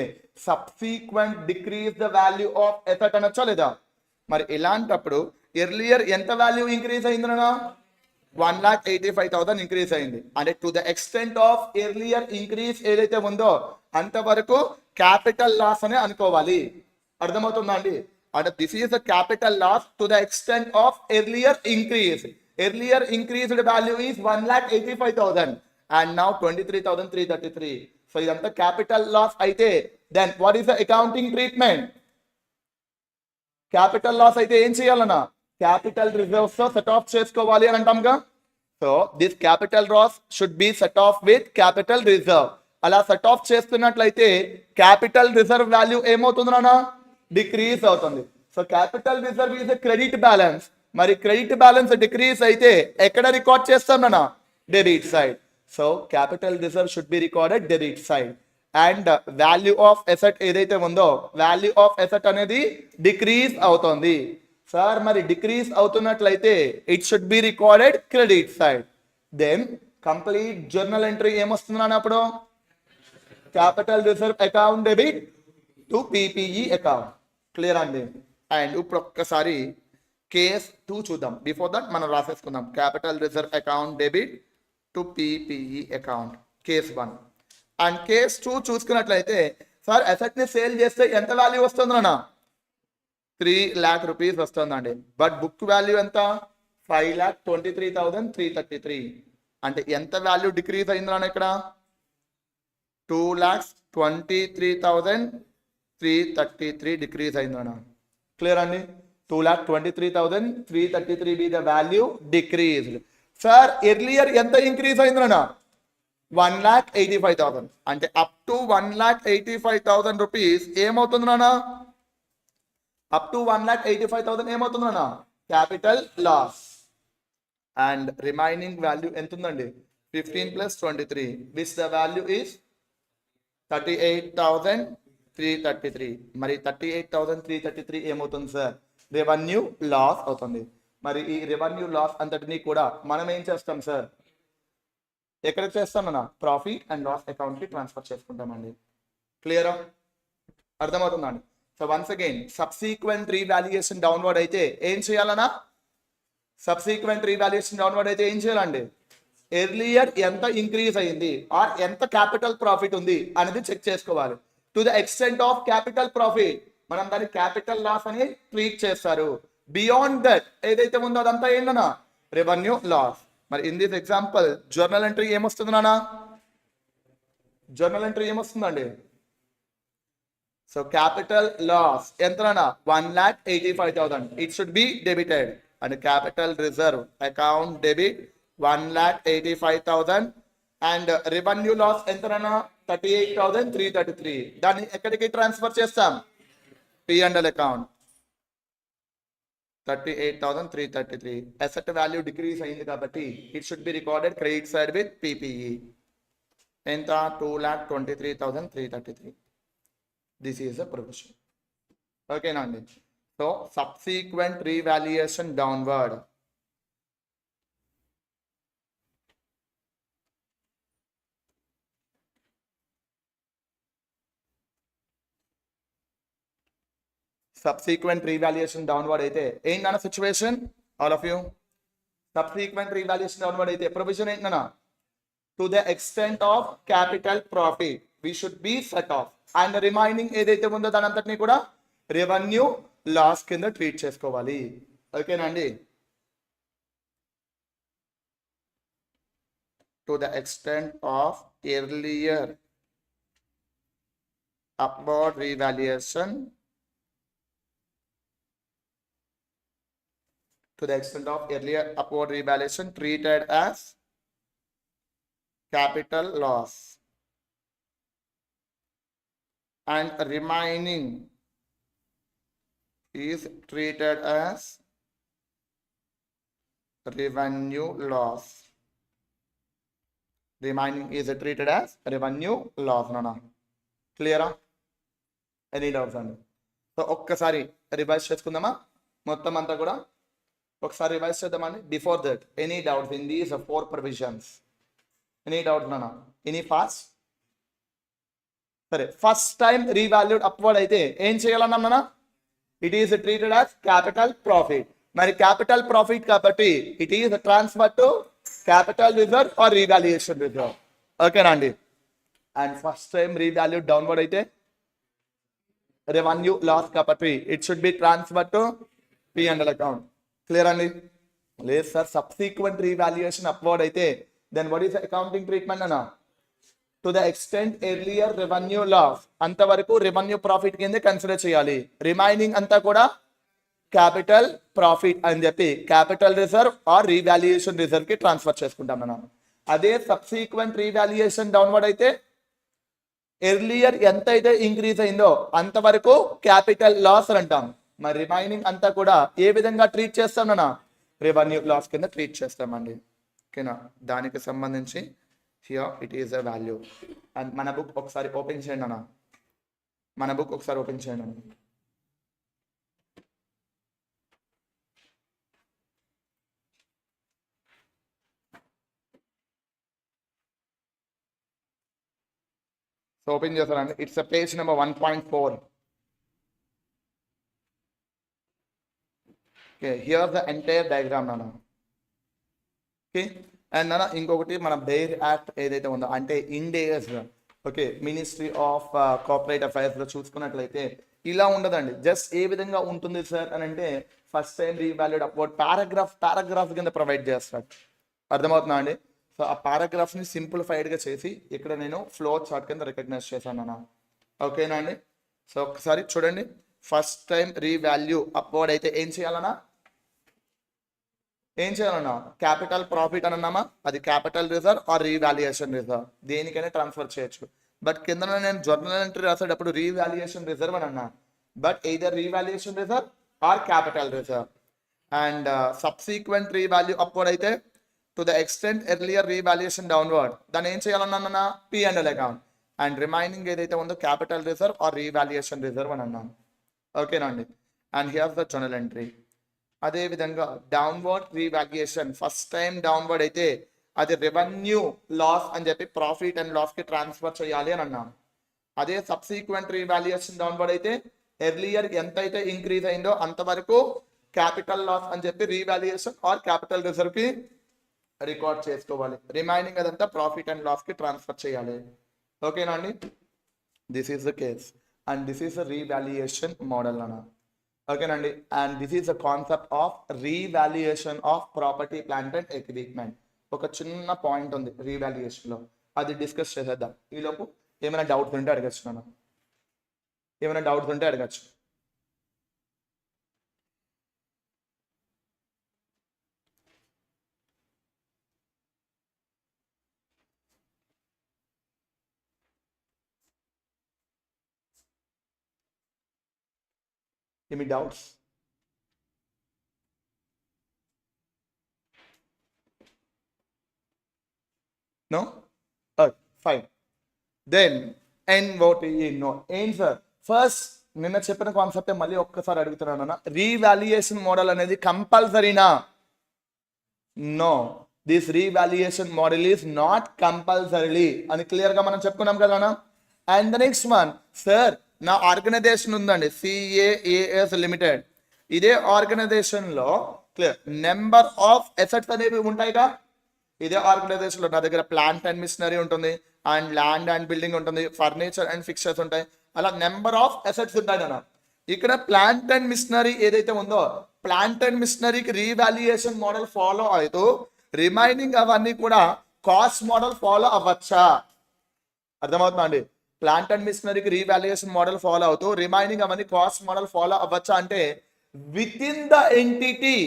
subsequent decrease the value of asset అనొచ్చా లేదా? మరి ఇలాంటప్పుడు ఎర్లియర్ ఎంత వాల్యూ ఇంక్రీజ్ అయిందనా? 1,85,000 ఇంక్రీజ్ అయింది. అంటే to the extent of earlier increase ఏదైతే ఉందో అంతవరకు క్యాపిటల్ లాస్ అనే అనుకోవాలి. అర్థమవుతుందా అండి? అంటే this is the capital loss to the extent of earlier increase. Earlier increased value is 1,85,000 and now 23,333. So ఇదంతా క్యాపిటల్ లాస్ అయితే then what is the accounting treatment? Capital loss అయితే ఏం చేయాలన్నా? క్యాపిటల్ రిజర్వ్స్ తో సెట్ ఆఫ్ చేసుకోవాలి అని అంటాంగా. So this capital loss should be set off with capital reserve. అలా సెట్ ఆఫ్ చేస్తున్నట్లయితే క్యాపిటల్ రిజర్వ్ వాల్యూ ఏమవుతుంది నాన్న? డిక్రీజ్ అవుతుంది. So capital reserve is a credit balance. మరి క్రెడిట్ బ్యాలెన్స్ డిక్రీజ్ అయితే ఎక్కడ రికార్డ్ చేస్తాం నాన్న? Debit side. So capital reserve should be recorded debit side. And value of asset ఏదైతే ఉందో వాల్యూ ఆఫ్ ఎసెట్ అనేది డిక్రీజ్ అవుతుంది. సార్ మరి డిక్రీజ్ అవుతున్నట్లయితే it should be recorded credit side. Then complete journal entry ఏమొస్తుంది అన్నప్పుడు? Capital reserve account debit to PPE account. Clear అండి. అండ్ ఇప్పుడు ఒక్కసారి కేస్ 2 చూద్దాం. బిఫోర్ దట్ మనం రాసేసుకుందాం. Capital reserve account debit to PPE account case 1. And case 2 చూసుకున్నట్లయితే సార్ అసెట్ ని సేల్ చేస్తే ఎంత వాల్యూ వస్తుందన్నా? 3 lakh rupees వస్తుందండి. బట్ బుక్ వాల్యూ ఎంత? 5,23,333. అంటే ఎంత వాల్యూ డిక్రీజ్ అయిందన్నా ఇక్కడ? 2,23,333 డిక్రీజ్ అయిందన్నా. క్లియర్ అండి. 2,23,333 be the value decreased. Sir earlier ఎంత ఇంక్రీజ్ అయిందన్నా? 1,85,000. అంటే అప్ టు 1,85,000 రూపీస్ ఏమవుతుంది నాన్న? అప్ టు 1,85,000 ఏమవుతుంది నాన్న? Capital loss. And remaining value ఎంత ఉందండి? 15 + 23 విచ్ ద వాల్యూ ఈస్ 38,333. మరి 38,333 ఏమవుతుంది సార్? రెవెన్యూ లాస్ అవుతుంది. మరి ఈ రెవెన్యూ లాస్ అంతటినీ కూడా మనం ఏం చేస్తాం సార్? ఎక్కడికి చేస్తామన్నా? ప్రాఫిట్ అండ్ లాస్ అకౌంట్ కి ట్రాన్స్ఫర్ చేసుకుంటామండి. క్లియరా? అర్థమవుతుందండి. So once again subsequent revaluation downward అయితే ఏం చేయాలన్నా? సబ్సీక్వెంట్ రీవాల్యుయేషన్ డౌన్వర్డ్ అయితే ఏం చేయాలండి? ఎర్లియర్ ఎంత ఇంక్రీజ్ అయింది ఆర్ ఎంత క్యాపిటల్ ప్రాఫిట్ ఉంది అనేది చెక్ చేసుకోవాలి. To the extent of capital profit మనం దాన్ని క్యాపిటల్ లాస్ అని ట్రీట్ చేస్తారు. బియాండ్ దట్ ఏదైతే ఉందో అదంతా ఏంటన్నా రెవెన్యూ లాస్. మరి in this example journal entry ఏమొస్తుంది నాన్న? జర్నల్ ఎంట్రీ ఏమొస్తుందండి? సో క్యాపిటల్ లాస్ ఎంతనా 1,85,000. It should be debited and capital reserve account debit 1,85,000 and revenue loss ఎంతనా 38,333. దాన్ని ఎక్కడికి ట్రాన్స్ఫర్ చేస్తాం? P&L account 38,333. Asset value decrease అయింది కాబట్టి it should be recorded credit side with PPE. ఎంత? 2,23,333. This is a provision. Okay, Nandi. So subsequent revaluation downward. Subsequent revaluation downward అయితే ఏంటన్నా situation? All of you subsequent revaluation downward అయితే ప్రొవిజన్ ఏంటన్నా? To the extent of capital profit we should be set off and remaining ఏదైతే ఉందో దాని అంతటిని కూడా రెవెన్యూ లాస్ కింద ట్రీట్ చేసుకోవాలి. ఓకేనండి. To the extent of earlier upward revaluation to the extent of earlier upward revaluation treated as capital loss and remaining is treated as revenue loss. Remaining is treated as revenue loss. Nana clear? Any doubts andi? So ఒక్కసారి రివైజ్ చేసుకుందామా మొత్తం అంతా కూడా? ఒకసారి రివైజ్ చేద్దామండి. Before that any doubts in these 4 provisions? Any doubts నానా? Any fast? సరే, ఫస్ట్ టైం రీవాల్యూడ్ అప్వర్డ్ అయితే ఏం చేయాలన్నా నాన్న? It is treated as capital profit. మరి క్యాపిటల్ ప్రాఫిట్ కాబట్టి it is transfer to capital reserve or revaluation reserve. ఓకేనా అండి? And first time revalued downward అయితే రెవెన్యూ లాస్ కాబట్టి it should be transfer to P&L account. Clear అండి? లేదు సార్, సబ్సీక్వెంట్ రీవాల్యుయేషన్ అప్వర్డ్ అయితే then what is accounting treatment అన్న? To the extent earlier revenue loss అంతవరకు రెవెన్యూ ప్రాఫిట్ కింద కన్సిడర్ చేయాలి. రిమైనింగ్ అంతా కూడా క్యాపిటల్ ప్రాఫిట్ అని చెప్పి capital reserve or revaluation reserve కి ట్రాన్స్ఫర్ చేసుకుంటాం మనం. అదే సబ్సీక్వెంట్ రీవాల్యుయేషన్ డౌన్వర్డ్ అయితే ఎర్లియర్ ఎంత అయితే ఇంక్రీజ్ అయిందో అంతవరకు క్యాపిటల్ లాస్ అని అంటాం. మరి రిమైనింగ్ అంతా కూడా ఏ విధంగా ట్రీట్ చేస్తాం నాన్న? రెవెన్యూ లాస్ కింద ట్రీట్ చేస్తామండి. ఓకేనా? దానికి సంబంధించి here it is a value. And మన బుక్ ఒకసారి ఓపెన్ చేయండి అన్న. మన బుక్ ఒకసారి ఓపెన్ చేయండి అన్న. సో ఓపెన్ చేస్తారండి. It's a page number 1.4. Okay, here the entire diagram nana. Okay, and nana ఇంకొకటి మన బెయిర్ యాక్ట్ ఏదైతే ఉందో అంటే Indus okay ministry of corporate affairs లో చూసుకున్నట్లయితే ఇలా ఉండదండి. జస్ట్ ఏ విధంగా ఉంటుంది సార్ అని అంటే first time revalued upward paragraph కింద ప్రొవైడ్ చేస్తాడు. అర్థమవుతుందా అండి? సో ఆ పారాగ్రాఫ్ ని సింప్లిఫైడ్ గా చేసి ఇక్కడ నేను ఫ్లో చార్ట్ కింద రికగ్నైజ్ చేశాను అన్న. ఓకేనా అండి? సో ఒకసారి చూడండి. ఫస్ట్ టైం రీవాల్యూ అప్వర్డ్ అయితే ఏం చేయాలన్నా? క్యాపిటల్ ప్రాఫిట్ అని అన్నామా? అది capital reserve or revaluation reserve దేనికైనా ట్రాన్స్ఫర్ చేయొచ్చు. బట్ కింద నేను జర్నల్ ఎంట్రీ రాసేటప్పుడు రీవాల్యుయేషన్ రిజర్వ్ అని అన్నా. But either revaluation reserve or capital reserve. And subsequent revalue upward అయితే to the extent earlier revaluation downward దాన్ని ఏం చేయాలన్నా? P&L account. అండ్ రిమైనింగ్ ఏదైతే ఉందో capital reserve or revaluation reserve అని అన్నాను. ఓకేనా అండి? And here's the journal entry. అదే విధంగా downward revaluation first time downward అయితే అది రెవెన్యూ లాస్ అని చెప్పి ప్రాఫిట్ అండ్ లాస్ కి ట్రాన్స్ఫర్ చేయాలి అని అన్నాం. అదే సబ్సీక్వెంట్ రీవాల్యుయేషన్ డౌన్వర్డ్ అయితే ఎర్లియర్ ఎంత అయితే ఇంక్రీజ్ అయిందో అంతవరకు క్యాపిటల్ లాస్ అని చెప్పి రీవాల్యుయేషన్ ఆర్ క్యాపిటల్ రిజర్వ్ కి రికార్డ్ చేసుకోవాలి, రిమైనింగ్ అదంతా ప్రాఫిట్ అండ్ లాస్ కి ట్రాన్స్ఫర్ చేయాలి. ఓకేనా అండి? This is the case and this is the revaluation model అన్న. ఓకేనండి, and this is the concept of revaluation of property plant and equipment. ఒక చిన్న పాయింట్ ఉంది రీవాల్యుయేషన్ లో, అది డిస్కస్ చేసేద్దాం. ఈలోపు ఏమైనా డౌట్స్ ఉంటే అడగచ్చు నాన్న, ఏమైనా డౌట్స్ ఉంటే అడగచ్చు. Any doubts? No? Fine. Then, and what you know, answer. First, నిన్న చెప్పిన కాన్సెప్ట్ మళ్ళీ ఒక్కసారి అడుగుతున్నాను. రీవాల్యుయేషన్ మోడల్ అనేది కంపల్సరీనా? No, this revaluation model is not compulsory అని క్లియర్ గా మనం చెప్పుకున్నాం కదా. And the next one, sir నా ఆర్గనైజేషన్ ఉందండి సిఏఏఎస్ లిమిటెడ్. ఇదే ఆర్గనైజేషన్ లో క్లియర్ నెంబర్ ఆఫ్ అసెట్స్ అనేవి ఉంటాయిగా. ఇదే ఆర్గనైజేషన్ లో నా దగ్గర ప్లాంట్ అండ్ మిషనరీ ఉంటుంది, అండ్ ల్యాండ్ అండ్ బిల్డింగ్ ఉంటుంది, ఫర్నిచర్ అండ్ ఫిక్చర్స్ ఉంటాయి, అలా నెంబర్ ఆఫ్ అసెట్స్ ఉంటాయి అన్న. ఇక్కడ ప్లాంట్ అండ్ మిషనరీ ఏదైతే ఉందో, ప్లాంట్ అండ్ మిషనరీకి రీవాల్యుయేషన్ మోడల్ ఫాలో అవుతూ రిమైనింగ్ అవన్నీ కూడా కాస్ట్ మోడల్ ఫాలో అవ్వచ్చా? అర్థమవుతుందా అండి? ప్లాంట్ అండ్ మిషనరీకి రీవాల్యుయేషన్ మోడల్ ఫాలో అవుతూ రిమైనింగ్ అవన్నీ కాస్ట్ మోడల్ ఫాలో అవ్వచ్చా అంటే, విత్ ఇన్ ద ఎంటిటీ,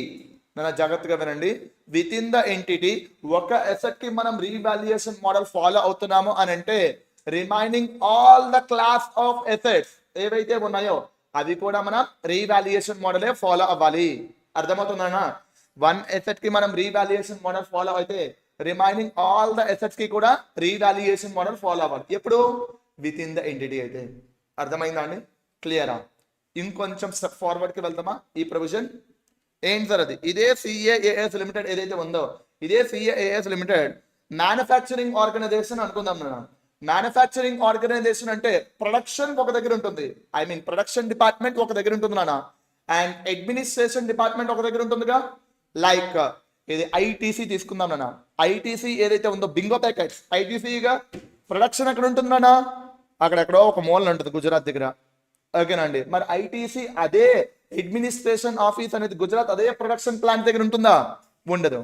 నా జాగ్రత్తగా వినండి, విత్ ఇన్ ద ఎంటిటీ ఒక అసెట్ కి మనం రీవాల్యుయేషన్ మోడల్ ఫాలో అవుతున్నాము అని అంటే, remaining all the class of assets ఏవైతే ఉన్నాయో అవి కూడా మనం రీవాల్యుయేషన్ మోడలే ఫాలో అవ్వాలి. అర్థమవుతుందా? వన్ అసెట్ కి మనం రీవాల్యుయేషన్ మోడల్ ఫాలో అయితే రిమైనింగ్ ఆల్ ద అసెట్స్ కి కూడా రీవాల్యుయేషన్ మోడల్ ఫాలో అవ్వాలి. ఎప్పుడు? విత్ ఇన్ ద ఎంటిటీ అయితే. అర్థమైందా అండి? క్లియరా? ఇంకొంచెం స్టెప్ ఫార్వర్డ్ కి వెళ్తామా? ఈ ప్రొవిజన్ ఏంటి సార్ అది? ఇదే సిఏఏఎస్ లిమిటెడ్ ఏదైతే ఉందో, ఇదే సిఏఏఎస్ లిమిటెడ్ మ్యానుఫ్యాక్చరింగ్ ఆర్గనైజేషన్ అనుకుందాం నేను. మ్యానుఫ్యాక్చరింగ్ ఆర్గనైజేషన్ అంటే ప్రొడక్షన్ ఒక దగ్గర ఉంటుంది, ఐ మీన్ ప్రొడక్షన్ డిపార్ట్మెంట్ ఒక దగ్గర ఉంటుంది నాన్న, అండ్ అడ్మినిస్ట్రేషన్ డిపార్ట్మెంట్ ఒక దగ్గర ఉంటుందిగా. లైక్ ఇది ఐటీసీ తీసుకుందాం నాన్న. ఐటీసీ ఏదైతే ఉందో, బింగో ప్యాకెట్స్ ఐటీసీగా ప్రొడక్షన్ ఎక్కడ ఉంటుంది నాన్న? అక్కడెక్కడో ఒక మూల ఉంటుంది గుజరాత్ దగ్గర. ఓకేనండి, మరి ఐటీసీ అదే అడ్మినిస్ట్రేషన్ ఆఫీస్ అనేది గుజరాత్ అదే ప్రొడక్షన్ ప్లాంట్ దగ్గర ఉంటుందా? ఉండదు.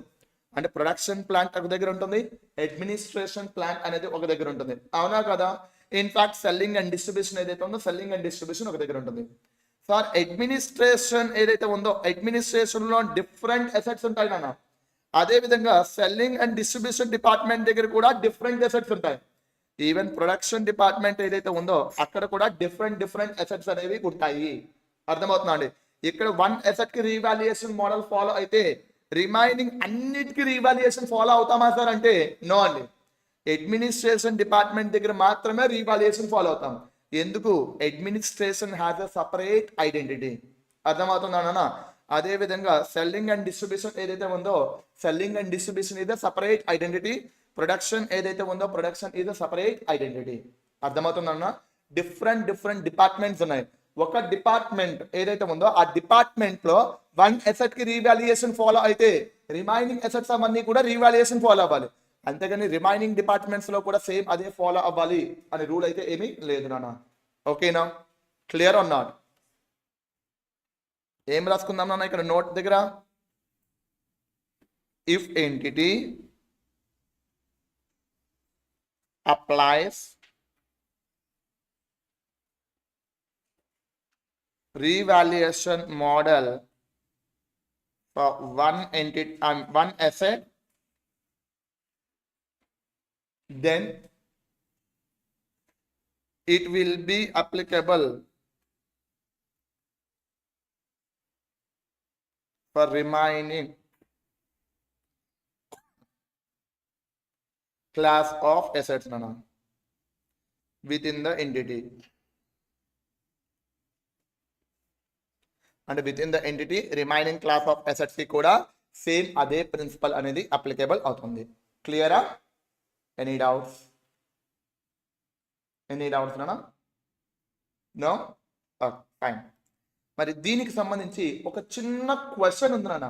అంటే ప్రొడక్షన్ ప్లాంట్ ఒక దగ్గర ఉంటుంది, అడ్మినిస్ట్రేషన్ ప్లాంట్ అనేది ఒక దగ్గర ఉంటుంది, అవునా కదా? ఇన్ఫాక్ట్ సెల్లింగ్ అండ్ డిస్ట్రిబ్యూషన్ ఏదైతే ఉందో, సెల్లింగ్ అండ్ డిస్ట్రిబ్యూషన్ ఒక దగ్గర ఉంటుంది. ఫర్ అడ్మినిస్ట్రేషన్ ఏదైతే ఉందో, అడ్మినిస్ట్రేషన్ లో డిఫరెంట్ అసెట్స్ ఉంటాయి నాన్న. అదే విధంగా సెల్లింగ్ అండ్ డిస్ట్రిబ్యూషన్ డిపార్ట్మెంట్ దగ్గర కూడా డిఫరెంట్ అసెట్స్ ఉంటాయి. ఈవెన్ ప్రొడక్షన్ డిపార్ట్మెంట్ ఏదైతే ఉందో అక్కడ కూడా డిఫరెంట్ డిఫరెంట్ అసెట్స్ అనేవి ఉంటాయి. అర్థమవుతుందా అండి? ఇక్కడ వన్ అసెట్ కి రీవాల్యుయేషన్ మోడల్ ఫాలో అయితే రిమైనింగ్ అన్నిటికీ రీవాల్యుయేషన్ ఫాలో అవుతామా సార్ అంటే, నో అండి. అడ్మినిస్ట్రేషన్ డిపార్ట్మెంట్ దగ్గర మాత్రమే రీవాల్యుయేషన్ ఫాలో అవుతాం. ఎందుకు? Administration has a separate identity. అర్థమవుతుందా? అదే విధంగా సెల్లింగ్ అండ్ డిస్ట్రిబ్యూషన్ ఏదైతే ఉందో, సెల్లింగ్ అండ్ డిస్ట్రిబ్యూషన్ ఇది సపరేట్ ఐడెంటిటీ. ప్రొడక్షన్ ఏదైతే ఉందో, ప్రొడక్షన్ ఇది సపరేట్ ఐడెంటిటీ. అర్థమవుతుందన్న? డిఫరెంట్ డిఫరెంట్ డిపార్ట్మెంట్స్ ఉన్నాయి. ఒక డిపార్ట్మెంట్ ఏదైతే ఉందో ఆ డిపార్ట్మెంట్ లో వన్ అసెట్ కి రీవాల్యుయేషన్ ఫాలో అయితే రిమైనింగ్ అసెట్స్ అవన్నీ కూడా రీవాల్యుయేషన్ ఫాలో అవ్వాలి. అంతేగాని రిమైనింగ్ డిపార్ట్మెంట్స్ లో కూడా సేమ్ అదే ఫాలో అవ్వాలి అనే రూల్ అయితే ఏమీ లేదు నాన్న. ఓకేనా? Clear or not? ఏం రాసుకుందాం నాన్న ఇక్కడ నోట్ దగ్గర? If entity applies revaluation model for one entity and one asset, then it will be applicable for remaining class of assets nana within the entity. And within the entity remaining class of assets కి కూడా సేమ్ అదే ప్రిన్సిపల్ అనేది అప్లికేబుల్ అవుతుంది. క్లియరా? Any doubts? ఎనీ డౌట్స్ నానా? నో? ఫైన్. మరి దీనికి సంబంధించి ఒక చిన్న క్వశ్చన్ ఉంది నాన్న,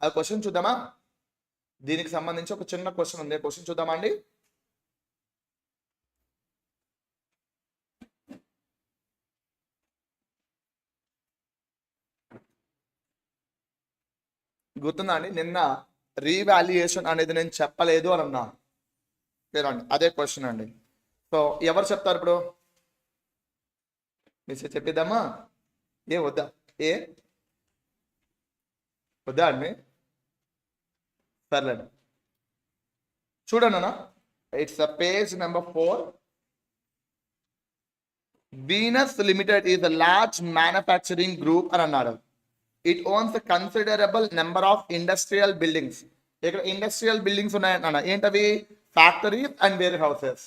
ఆ క్వశ్చన్ చూద్దామా? దీనికి సంబంధించి ఒక చిన్న క్వశ్చన్ ఉంది, క్వశ్చన్ చూద్దామండి. గుర్తుందా అండి, నిన్న రీవాల్యుయేషన్ అనేది నేను చెప్పలేదు అని అన్నా. లేదండి, అదే క్వశ్చన్ అండి. సో ఎవరు చెప్తారు ఇప్పుడు? మీరు చెప్పిద్దామా? వద్దా? వద్దా అండి? సర్లేండి, చూడండి అన్న. It's page number 4. Venus limited is a large manufacturing group అని అన్నాడు. It owns a considerable number of industrial buildings. ఇక్కడ ఇండస్ట్రియల్ బిల్డింగ్స్ ఉన్నాయన్న. ఏంటవి? Factories and warehouses.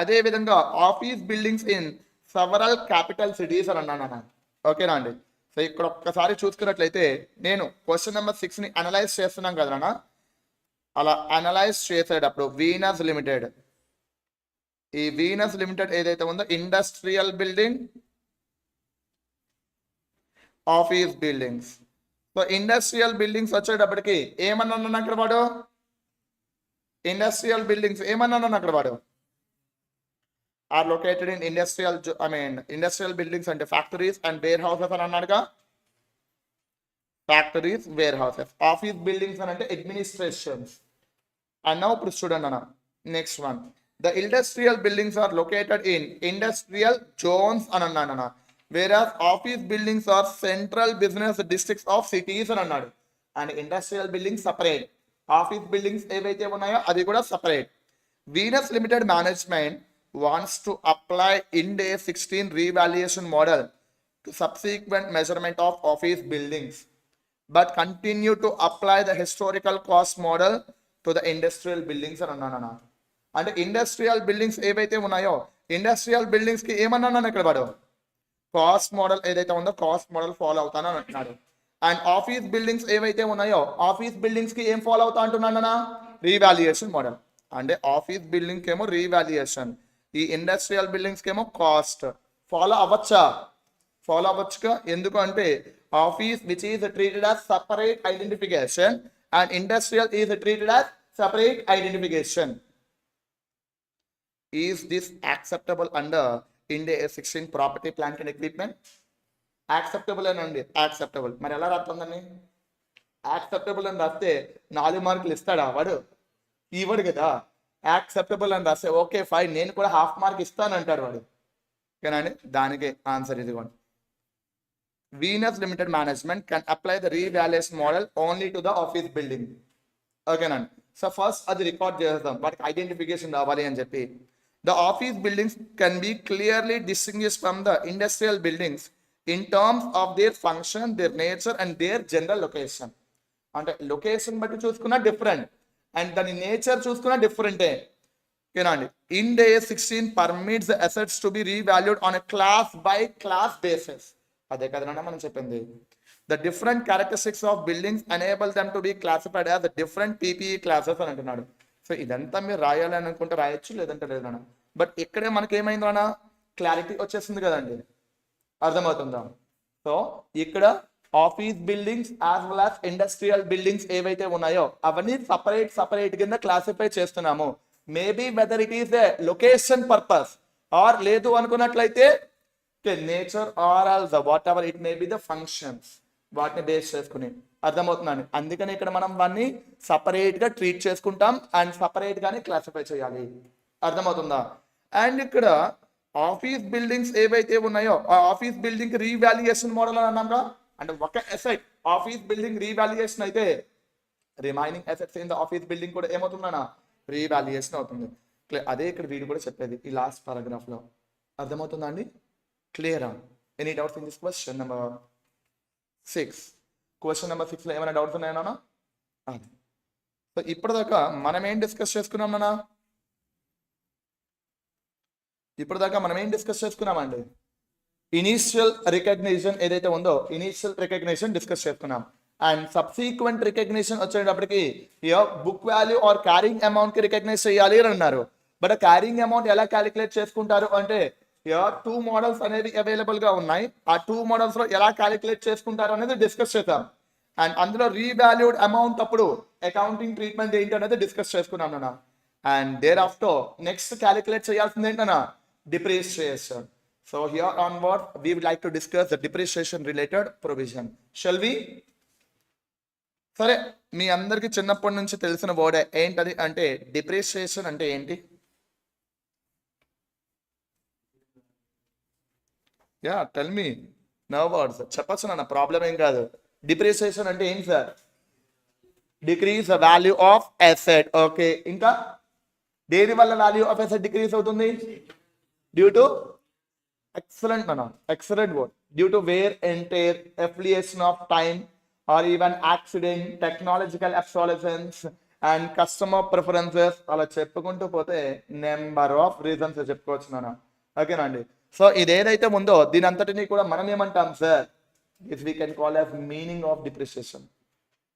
అదే విధంగా office buildings in several capital cities అని అన్నాను అన్న. ఓకేనా అండి? సో ఇక్కడ ఒక్కసారి చూసుకున్నట్లయితే నేను క్వశ్చన్ నెంబర్ 6ని అనలైజ్ చేస్తున్నాం కదా నాన్న. అలా అనలైజ్ చేసేటప్పుడు వీనస్ లిమిటెడ్, ఈ వీనస్ లిమిటెడ్ ఏదైతే ఉందో industrial building, office buildings. So industrial buildings వచ్చేటప్పటికి ఏమన్నా అక్కడ వాడు? ఇండస్ట్రియల్ బిల్డింగ్స్ ఏమన్నా అక్కడ వాడు? Are located in industrial buildings అంటే ఫ్యాక్టరీస్ అండ్ వేర్ హౌసెస్ అని అన్నాడుగా. Factories, warehouses. Office buildings అని అంటే అడ్మినిస్ట్రేషన్స్ అన్న. ఇప్పుడు చూడండి అన్న, next one, the industrial buildings are located in industrial zones అని అన్నాడు అన్న. Whereas office buildings are central business districts of cities అని అన్నాడు. And industrial buildings separate, office buildings ఏవైతే ఉన్నాయో అది కూడా separate. Venus limited management wants to apply Ind AS 16 revaluation model to subsequent measurement of office buildings, but continue to apply the historical cost model to the industrial buildings అని అన్నాను. అంటే ఇండస్ట్రియల్ బిల్డింగ్స్ ఏవైతే ఉన్నాయో ఇండస్ట్రియల్ బిల్డింగ్స్ కి ఏమన్నాను ఇక్కడ వాడు? కాస్ట్ మోడల్ ఏదైతే ఉందో కాస్ట్ మోడల్ ఫాలో అవుతానని అంటున్నాడు. అండ్ ఆఫీస్ బిల్డింగ్స్ ఏవైతే ఉన్నాయో ఆఫీస్ బిల్డింగ్స్ కి ఏం ఫాలో అవుతా అంటున్నాను? Revaluation model. అంటే ఆఫీస్ బిల్డింగ్ ఏమో రీవాల్యుయేషన్, ఈ ఇండస్ట్రియల్ బిల్డింగ్స్ ఏమో కాస్ట్. ఫాలో అవ్వచ్చా? ఫాలో అవ్వచ్చుగా. ఎందుకంటే office which is treated as separate identification and industrial is treated as separate identification. Is this acceptable under Ind AS 16 property plant and equipment? Acceptable అని అండి, యాక్సెప్టబుల్. మరి ఎలా రాస్తుందండి? యాక్సెప్టబుల్ అని రాస్తే 4 మార్కులు ఇస్తాడా వాడు? ఇవ్వడు కదా. యాక్సెప్టబుల్ అని రాస్తే ఓకే ఫైన్, నేను కూడా హాఫ్ మార్క్ ఇస్తాను అంటాడు వాడు. ఓకేనండి, దానికి ఆన్సర్ ఇదిగోండి. Venus limited management can apply the revaluation model only to the office building. ఓకేనండి. సో ఫస్ట్ అది రికార్డ్ చేద్దాం, వాటికి ఐడెంటిఫికేషన్ రావాలి అని చెప్పి. The office buildings can be clearly distinguished from the industrial buildings in terms of their function, their nature and their general location. అంటే లొకేషన్ బట్టి చూసుకున్నా డిఫరెంట్ అండ్ దాని నేచర్ చూసుకున్నా డిఫరెంటే. ఓకేనా అండి. Ind AS 16 permits the assets to be revalued on a class by class basis. అదే కదనా మనం చెప్పింది. The different characteristics of buildings enable them to be classified as the different PPE classes అని అంటున్నాడు. సో ఇదంతా మీరు రాయాలని అనుకుంటే రాయొచ్చు, లేదంటే లేదన్నా. బట్ ఇక్కడే మనకి ఏమైందన్నా క్లారిటీ వచ్చేసింది కదండి, అర్థమవుతుందా? సో ఇక్కడ office buildings as well as industrial buildings ఏవైతే ఉన్నాయో అవన్నీ సపరేట్ కింద క్లాసిఫై చేస్తున్నాము. Maybe whether it is a location purpose or లేదు అనుకున్నట్లయితే nature or else whatever it may be the functions, వాటిని బేస్ చేసుకుని. అర్థమవుతుందండి. అందుకని ఇక్కడ మనం వాటిని సపరేట్ గా ట్రీట్ చేసుకుంటాం అండ్ సపరేట్ గానే క్లాసిఫై చేయాలి. అర్థమవుతుందా? అండ్ ఇక్కడ ఆఫీస్ బిల్డింగ్స్ ఏవైతే ఉన్నాయో ఆ ఆఫీస్ బిల్డింగ్ రీవాల్యుయేషన్ మోడల్ అని అన్నాం. అంటే ఒక అసెట్ ఆఫీస్ బిల్డింగ్ రీవాల్యుయేషన్ అయితే remaining assets in the office building కూడా ఏమవుతుందన్నా రీవాల్యుయేషన్ అవుతుంది. అదే ఇక్కడ వీడు కూడా చెప్పేది ఈ లాస్ట్ పారాగ్రాఫ్ లో. అర్థమవుతుందా అండి? క్లియరా? Any doubts in this question number 6? Question number 6 లో ఏమైనా డౌట్స్ ఉన్నాయన్నా? సో ఇప్పటిదాకా మనం ఏం డిస్కస్ చేసుకున్నాం నాన్న? ఇప్పటిదాకా మనం ఏం డిస్కస్ చేసుకున్నామండి? ఇనీషియల్ రికగ్నిషన్ ఏదైతే ఉందో ఇనీషియల్ రికగ్నిషన్ డిస్కస్ చేసుకున్నాం. అండ్ సబ్సీక్వెంట్ రికగ్నిషన్ వచ్చేటప్పటికి book value or carrying amount కి రికగ్నైజ్ చేయాలి అని అన్నారు. బట్ క్యారింగ్ అమౌంట్ ఎలా క్యాలిక్యులేట్ చేసుకుంటారు అంటే 2 మోడల్స్ అనేవి అవైలబుల్ గా ఉన్నాయి. ఆ 2 మోడల్స్ లో ఎలా క్యాలిక్యులేట్ చేసుకుంటారు అనేది డిస్కస్ చేద్దాం. అండ్ అందులో రీవాల్యూడ్ అమౌంట్ అప్పుడు అకౌంటింగ్ ట్రీట్మెంట్ ఏంటి అనేది డిస్కస్ చేసుకున్నాం నాన్న. And thereafter next calculate చేయాల్సింది ఏంటన్నా depreciation. So here onward we would like to discuss the depreciation related provision. Shall we? సరే, మీ అందరికి చిన్నప్పటి నుంచి తెలిసిన వర్డే ఏంటది అంటే డిప్రిసియేషన్ అంటే ఏంటి? Yeah tell me. No words చెప్పచ్చు నాన్న, ప్రాబ్లం ఏం కాదు. డిప్రిసియేషన్ అంటే ఏంటి sir? Decrease the value of asset. Okay, ఇంకా దేని వల్ల వాల్యూ ఆఫ్ అసెట్ డిక్రీజ్ అవుతుంది? డ్యూ టు ఎక్సలెంట్ నాన్న, excellent word. Due to wear and tear, effluxion of time, or even accident, technological obsolescence and customer preferences. అలా చెప్పుకుంటూ పోతే నెంబర్ ఆఫ్ రీజన్స్ చెప్పుకోవచ్చు నాన్న. ఓకేనా అండి? సో ఇదేదైతే ఉందో దీని అంతటిని కూడా మనం ఏమంటాం sir? This we can call as meaning of depreciation.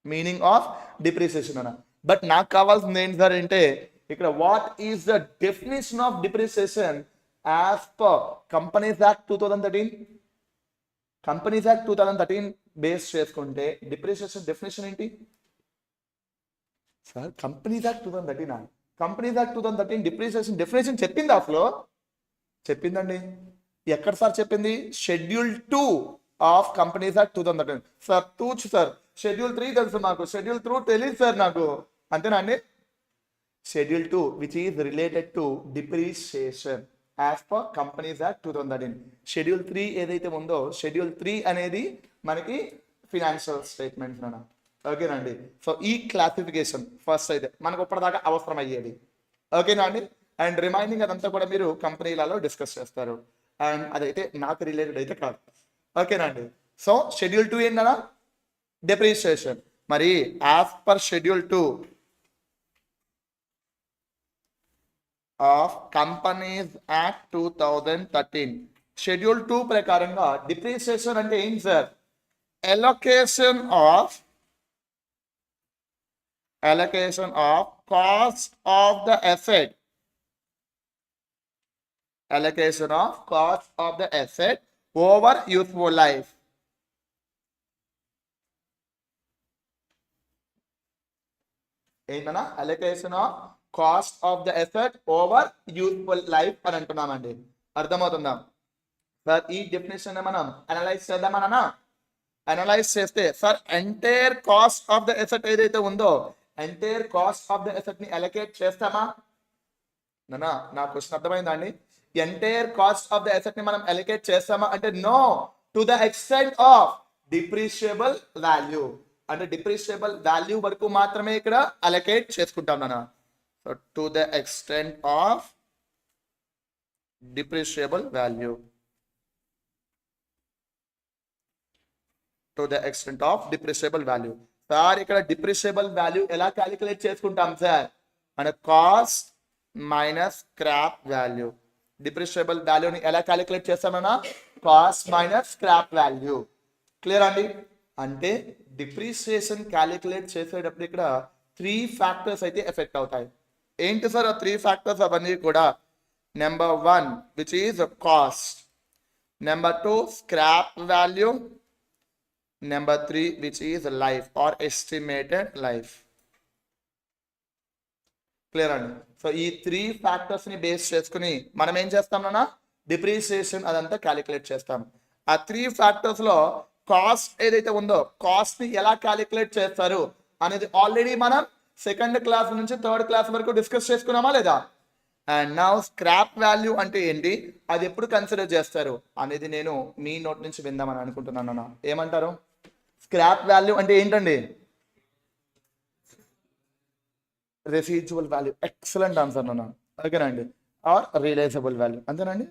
Meaning of depreciation అన్న. బట్ నాకు కావాల్సింది ఏంటి సార్ అంటే ఇక్కడ what is the definition of depreciation as per companies act 2013. Companies act 2013 base చేసుకుంటే డిప్రిసియేషన్ డెఫినేషన్ ఏంటి sir? Companies act 2013. Companies act 2013 depreciation definition చెప్పింది అసలు? చెప్పిందండి. ఎక్కడ సార్ చెప్పింది? Schedule 2 of companies act 2013. Sir తూచు సార్, షెడ్యూల్ 3 తెలుసు నాకు, షెడ్యూల్ 2 తెలియదు సార్ నాకు, అంతేనా అండి? Schedule 2 which is related to depreciation as per companies act 2013. Schedule 3 ఏదైతే ఉందో షెడ్యూల్ 3 అనేది మనకి ఫినాన్షియల్ స్టేట్మెంట్స్ అన్న. ఓకేనండి? సో ఈ క్లాసిఫికేషన్ ఫస్ట్ అయితే మనకు ఇప్పటిదాకా అవసరం అయ్యేది. ఓకేనా అండి? అండ్ రిమైనింగ్ అదంతా కూడా మీరు కంపెనీలలో డిస్కస్ చేస్తారు. అండ్ అదైతే నాకు రిలేటెడ్ అయితే కాదు. ఓకేనా అండి? సో షెడ్యూల్ 2 ఏంటన్నా? డిప్రిసియేషన్. మరి as per schedule 2 of companies act 2013, schedule 2 ప్రకారంగా డిప్రిసియేషన్ అంటే ఏంటి sir? allocation of cost of the asset. Allocation of cost of the asset over useful life. ఏంటన్నా? allocation of cost of the asset over useful life అని అంటున్నామండి. అర్థమవుతుందా సార్? ఈ డెఫినేషన్ మనం అనలైజ్ చేద్దామన్నా. అనలైజ్ చేస్తే sir entire cost of the asset ఏదైతే ఉందో entire cost of the asset ని అలొకేట్ చేస్తామా? నా క్వశ్చన్ అర్థమైందా అండి? Entire cost of the asset ని మనం అలొకేట్ చేస్తామా అంటే no, to the extent of depreciable value. అంటే డిప్రిషియబుల్ వాల్యూ వరకు మాత్రమే ఇక్కడ అలొకేట్ చేసుకుంటాం నాన్న. So to the extent of depreciable value. To the extent of depreciable value. Sir ఇక్కడ డిప్రిషియబుల్ వాల్యూ ఎలా క్యాలిక్యులేట్ చేసుకుంటాం సార్? మన cost minus scrap value. Depreciable వాల్యూని ఎలా క్యాలిక్యులేట్ చేస్తామన్నా? Cost minus scrap value. Clear అండి? అంటే డిప్రిషియేషన్ క్యాలిక్యులేట్ చేసేటప్పుడు ఇక్కడ 3 ఫ్యాక్టర్స్ అయితే ఎఫెక్ట్ అవుతాయి. ఏంటి సార్ ఆ 3 ఫ్యాక్టర్స్? అవన్నీ కూడా number 1 which is cost, number 2 scrap value, number 3 which is life or estimated life. Clear అండి? సో ఈ 3 ఫ్యాక్టర్స్ ని బేస్ చేసుకుని మనం ఏం చేస్తామన్నా? డిప్రిసియేషన్ అదంతా క్యాలిక్యులేట్ చేస్తాం. ఆ 3 ఫ్యాక్టర్స్ లో కాస్ట్ ఏదైతే ఉందో కాస్ట్ ని ఎలా క్యాలిక్యులేట్ చేస్తారు అనేది ఆల్రెడీ మనం సెకండ్ క్లాస్ నుంచి థర్డ్ క్లాస్ వరకు డిస్కస్ చేసుకున్నామా లేదా? అండ్ నౌ స్క్రాప్ వాల్యూ అంటే ఏంటి, అది ఎప్పుడు కన్సిడర్ చేస్తారు అనేది నేను మీ నోట్ నుంచి విందామని అనుకుంటున్నాను అన్న. ఏమంటారు? స్క్రాప్ వాల్యూ అంటే ఏంటండి? Residual value. ఎక్సలెంట్ ఆన్సర్ నాన్న. ఓకేనండి? ఆర్ రియలైజబుల్ వాల్యూ, అంతేనండి?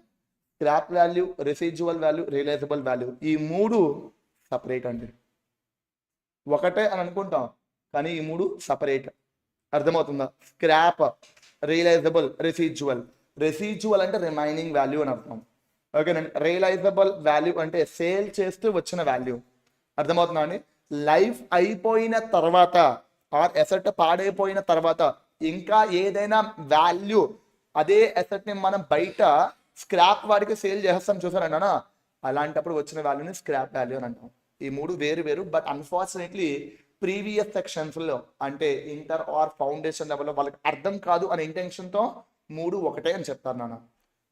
Scrap value, residual value, realisable value, ఈ 3 సపరేట్ అండి. ఒకటే అని అనుకుంటాం కానీ ఈ 3 సపరేట్. అర్థమవుతుందా? Scrap, realisable, residual. రెసిడ్యువల్ అంటే రిమైనింగ్ వాల్యూ అని అర్థం. ఓకేనండి? రియలైజబుల్ వాల్యూ అంటే సేల్ చేస్తూ వచ్చిన వాల్యూ. అర్థమవుతుందా అండి? లైఫ్ అయిపోయిన తర్వాత ఆర్ ఎసెట్ పాడైపోయిన తర్వాత ఇంకా ఏదైనా వాల్యూ అదే ఎసెట్ ని మనం బయట స్క్రాప్ వాడికి సేల్ చేస్తాం చూసారన్నా, అలాంటప్పుడు వచ్చిన వాల్యూని స్క్రాప్ వాల్యూ అని అంటాం. ఈ మూడు వేరు వేరు. బట్ అన్ఫార్చునేట్లీ ప్రీవియస్ సెక్షన్స్లో అంటే ఇంటర్ ఆర్ ఫౌండేషన్ లెవెల్లో వాళ్ళకి అర్థం కాదు అనే ఇంటెన్షన్తో మూడు ఒకటే అని చెప్తాను నాన్న.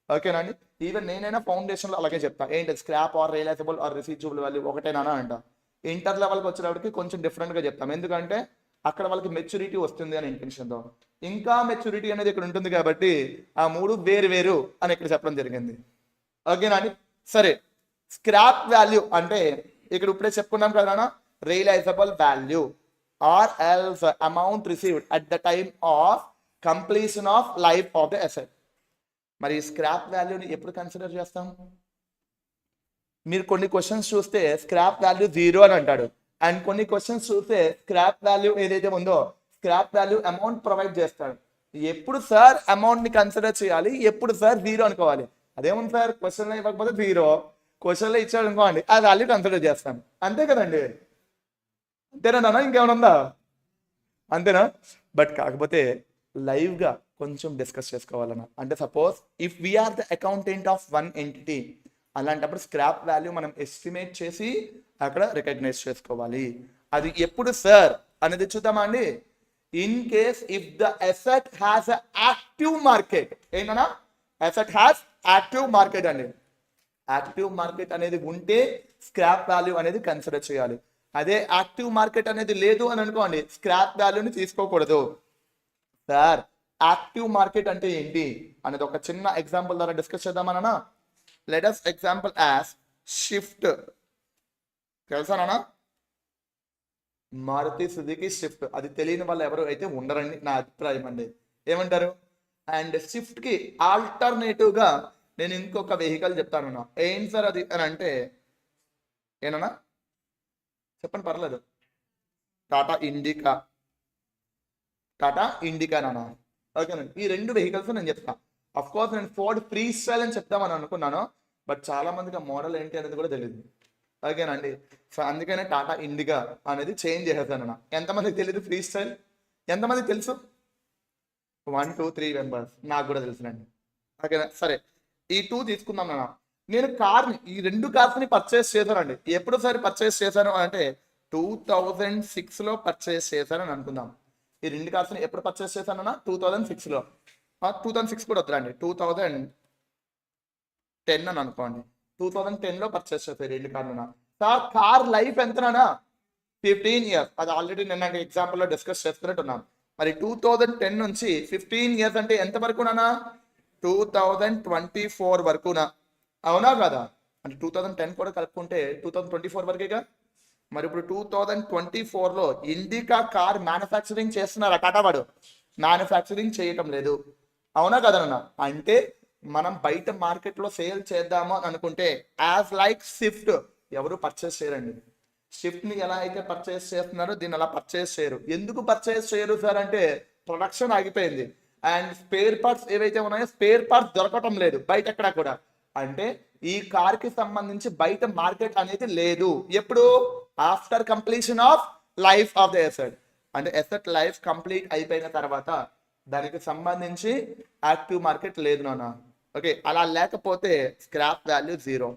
ఓకేనండి. ఈవెన్ నేనైనా ఫౌండేషన్లో అలాగే చెప్తాను, ఏంటి scrap or realisable or receivable value ఒకటేనా అంట. ఇంటర్ లెవెల్కి వచ్చేటప్పటికి కొంచెం డిఫరెంట్గా చెప్తాం, ఎందుకంటే అక్కడ వాళ్ళకి మెచ్యూరిటీ వస్తుంది అనే ఇంటెన్షన్తో. ఇంకా మెచ్యూరిటీ అనేది ఇక్కడ ఉంటుంది కాబట్టి ఆ మూడు వేరు వేరు అని ఇక్కడ చెప్పడం జరిగింది. ఓకేనా అండి. సరే, స్క్రాప్ వాల్యూ అంటే ఇక్కడ ఇప్పుడే చెప్పుకున్నాం కదా, realisable value or else amount received at the time of completion of life of the asset. మరి స్క్రాప్ వాల్యూని ఎప్పుడు కన్సిడర్ చేస్తాం? మీరు కొన్ని క్వశ్చన్స్ చూస్తే స్క్రాప్ వాల్యూ 0 అని అంటాడు, అండ్ కొన్ని క్వశ్చన్స్ చూస్తే స్క్రాప్ వాల్యూ ఏదైతే ఉందో స్క్రాప్ వాల్యూ అమౌంట్ ప్రొవైడ్ చేస్తాడు. ఎప్పుడు సార్ అమౌంట్ ని కన్సిడర్ చేయాలి, ఎప్పుడు సార్ 0 అనుకోవాలి? అదేముంది సార్, క్వశ్చన్లో ఇవ్వకపోతే 0, క్వశ్చన్లో ఇచ్చాడు అనుకోండి ఆ వాల్యూ కన్సిడర్ చేస్తాను, అంతే కదండి. అంతేనా నాన్న, ఇంకేమైనా ఉందా? అంతేనా. బట్ కాకపోతే లైవ్గా కొంచెం డిస్కస్ చేసుకోవాలన్నా. అంటే suppose if we are the accountant of one entity, అలాంటప్పుడు స్క్రాప్ వాల్యూ మనం ఎస్టిమేట్ చేసి అక్కడ రికగ్నైజ్ చేసుకోవాలి. అది ఎప్పుడు సార్ అనేది చూద్దామా అండి. In case if the asset has active market, ఏంటన్నా అసెట్ హ్యాస్ యాక్టివ్ మార్కెట్ అండి. యాక్టివ్ మార్కెట్ అనేది ఉంటే స్క్రాప్ వాల్యూ అనేది కన్సిడర్ చేయాలి. అదే యాక్టివ్ మార్కెట్ అనేది లేదు అని అనుకోండి, స్క్రాప్ వాల్యూని తీసుకోకూడదు. సార్ యాక్టివ్ మార్కెట్ అంటే ఏంటి అనేది ఒక చిన్న ఎగ్జాంపుల్ ద్వారా డిస్కస్ చేద్దామన్నా. Let us example as shift. తెలుసా నాన్న, మారుతి సుజుకి షిఫ్ట్. అది తెలియని వాళ్ళు ఎవరు అయితే ఉండరండి నా అభిప్రాయం అండి. ఏమంటారు? అండ్ షిఫ్ట్ కి ఆల్టర్నేటివ్ గా నేను ఇంకొక వెహికల్ చెప్తాను. ఏం సార్ అది అని అంటే ఏనన్నా చెప్పండి, పర్లేదు. టాటా ఇండికా. టాటా ఇండికా నాన్న. ఓకేనండి. ఈ రెండు వెహికల్స్ నేను చెప్తాను. అఫ్ కోర్స్ నేను ఫోర్డ్ ఫ్రీ స్టైల్ అని చెప్తామని అనుకున్నాను, బట్ చాలా మందికి ఆ మోడల్ ఏంటి అనేది కూడా తెలియదు. ఓకేనండి. సో అందుకనే టాటా ఇండికా అనేది చేంజ్ చేసేసాను అన్న. ఎంతమందికి తెలియదు ఫ్రీ స్టైల్? ఎంతమందికి తెలుసు? 1 2 3 మెంబర్స్. నాకు కూడా తెలుసునండి. ఓకేనా. సరే, ఈ 2 తీసుకుందాం నాన్న. నేను కార్ని, ఈ రెండు కార్స్ని పర్చేస్ చేశానండి. ఎప్పుడు సారి పర్చేస్ చేశాను అంటే 2006లో పర్చేస్ చేశాను అని అనుకుందాం. ఈ రెండు కార్స్ని ఎప్పుడు పర్చేస్ చేశానన్నా 2006లో. 2006 కూడా వద్దురండి, 2010 అని అనుకోండి. 2010లో పర్చేస్ చేశారు రెండు కార్లు. సార్ కార్ లైఫ్ ఎంతనా? 15 ఇయర్స్. అది ఆల్రెడీ నేను ఎగ్జాంపుల్లో డిస్కస్ చేస్తున్నట్టున్నాను. మరి 2010 నుంచి 15 ఇయర్స్ అంటే ఎంత వరకునా? 2024 వరకునా? అవునా కదా? అంటే 2010 కూడా కలుపుకుంటే 2024 వరకేగా. మరి ఇప్పుడు 2024లో ఇండికా కార్ మ్యానుఫ్యాక్చరింగ్ చేస్తున్నారా? టాటా వాడు మ్యానుఫ్యాక్చరింగ్ చేయటం లేదు. అవునా కదన్నా? అంటే మనం బయట మార్కెట్లో సేల్ చేద్దాము అని అనుకుంటే యాజ్ లైక్ షిఫ్ట్ ఎవరు పర్చేస్ చేయరండి. షిఫ్ట్ ని ఎలా అయితే పర్చేస్ చేస్తున్నారో దీన్ని అలా పర్చేస్ చేయరు. ఎందుకు పర్చేస్ చేయరు సార్ అంటే ప్రొడక్షన్ ఆగిపోయింది, అండ్ స్పేర్ పార్ట్స్ ఏవైతే ఉన్నాయో స్పేర్ పార్ట్స్ దొరకటం లేదు బయట ఎక్కడ కూడా. అంటే ఈ కార్ కి సంబంధించి బయట మార్కెట్ అనేది లేదు. ఎప్పుడు? After completion of life of the asset. అంటే ఎసెట్ లైఫ్ కంప్లీట్ అయిపోయిన తర్వాత దానికి సంబంధించి యాక్టివ్ మార్కెట్ లేదు నాన్న. ఓకే, అలా లేకపోతే స్క్రాప్ వాల్యూ 0.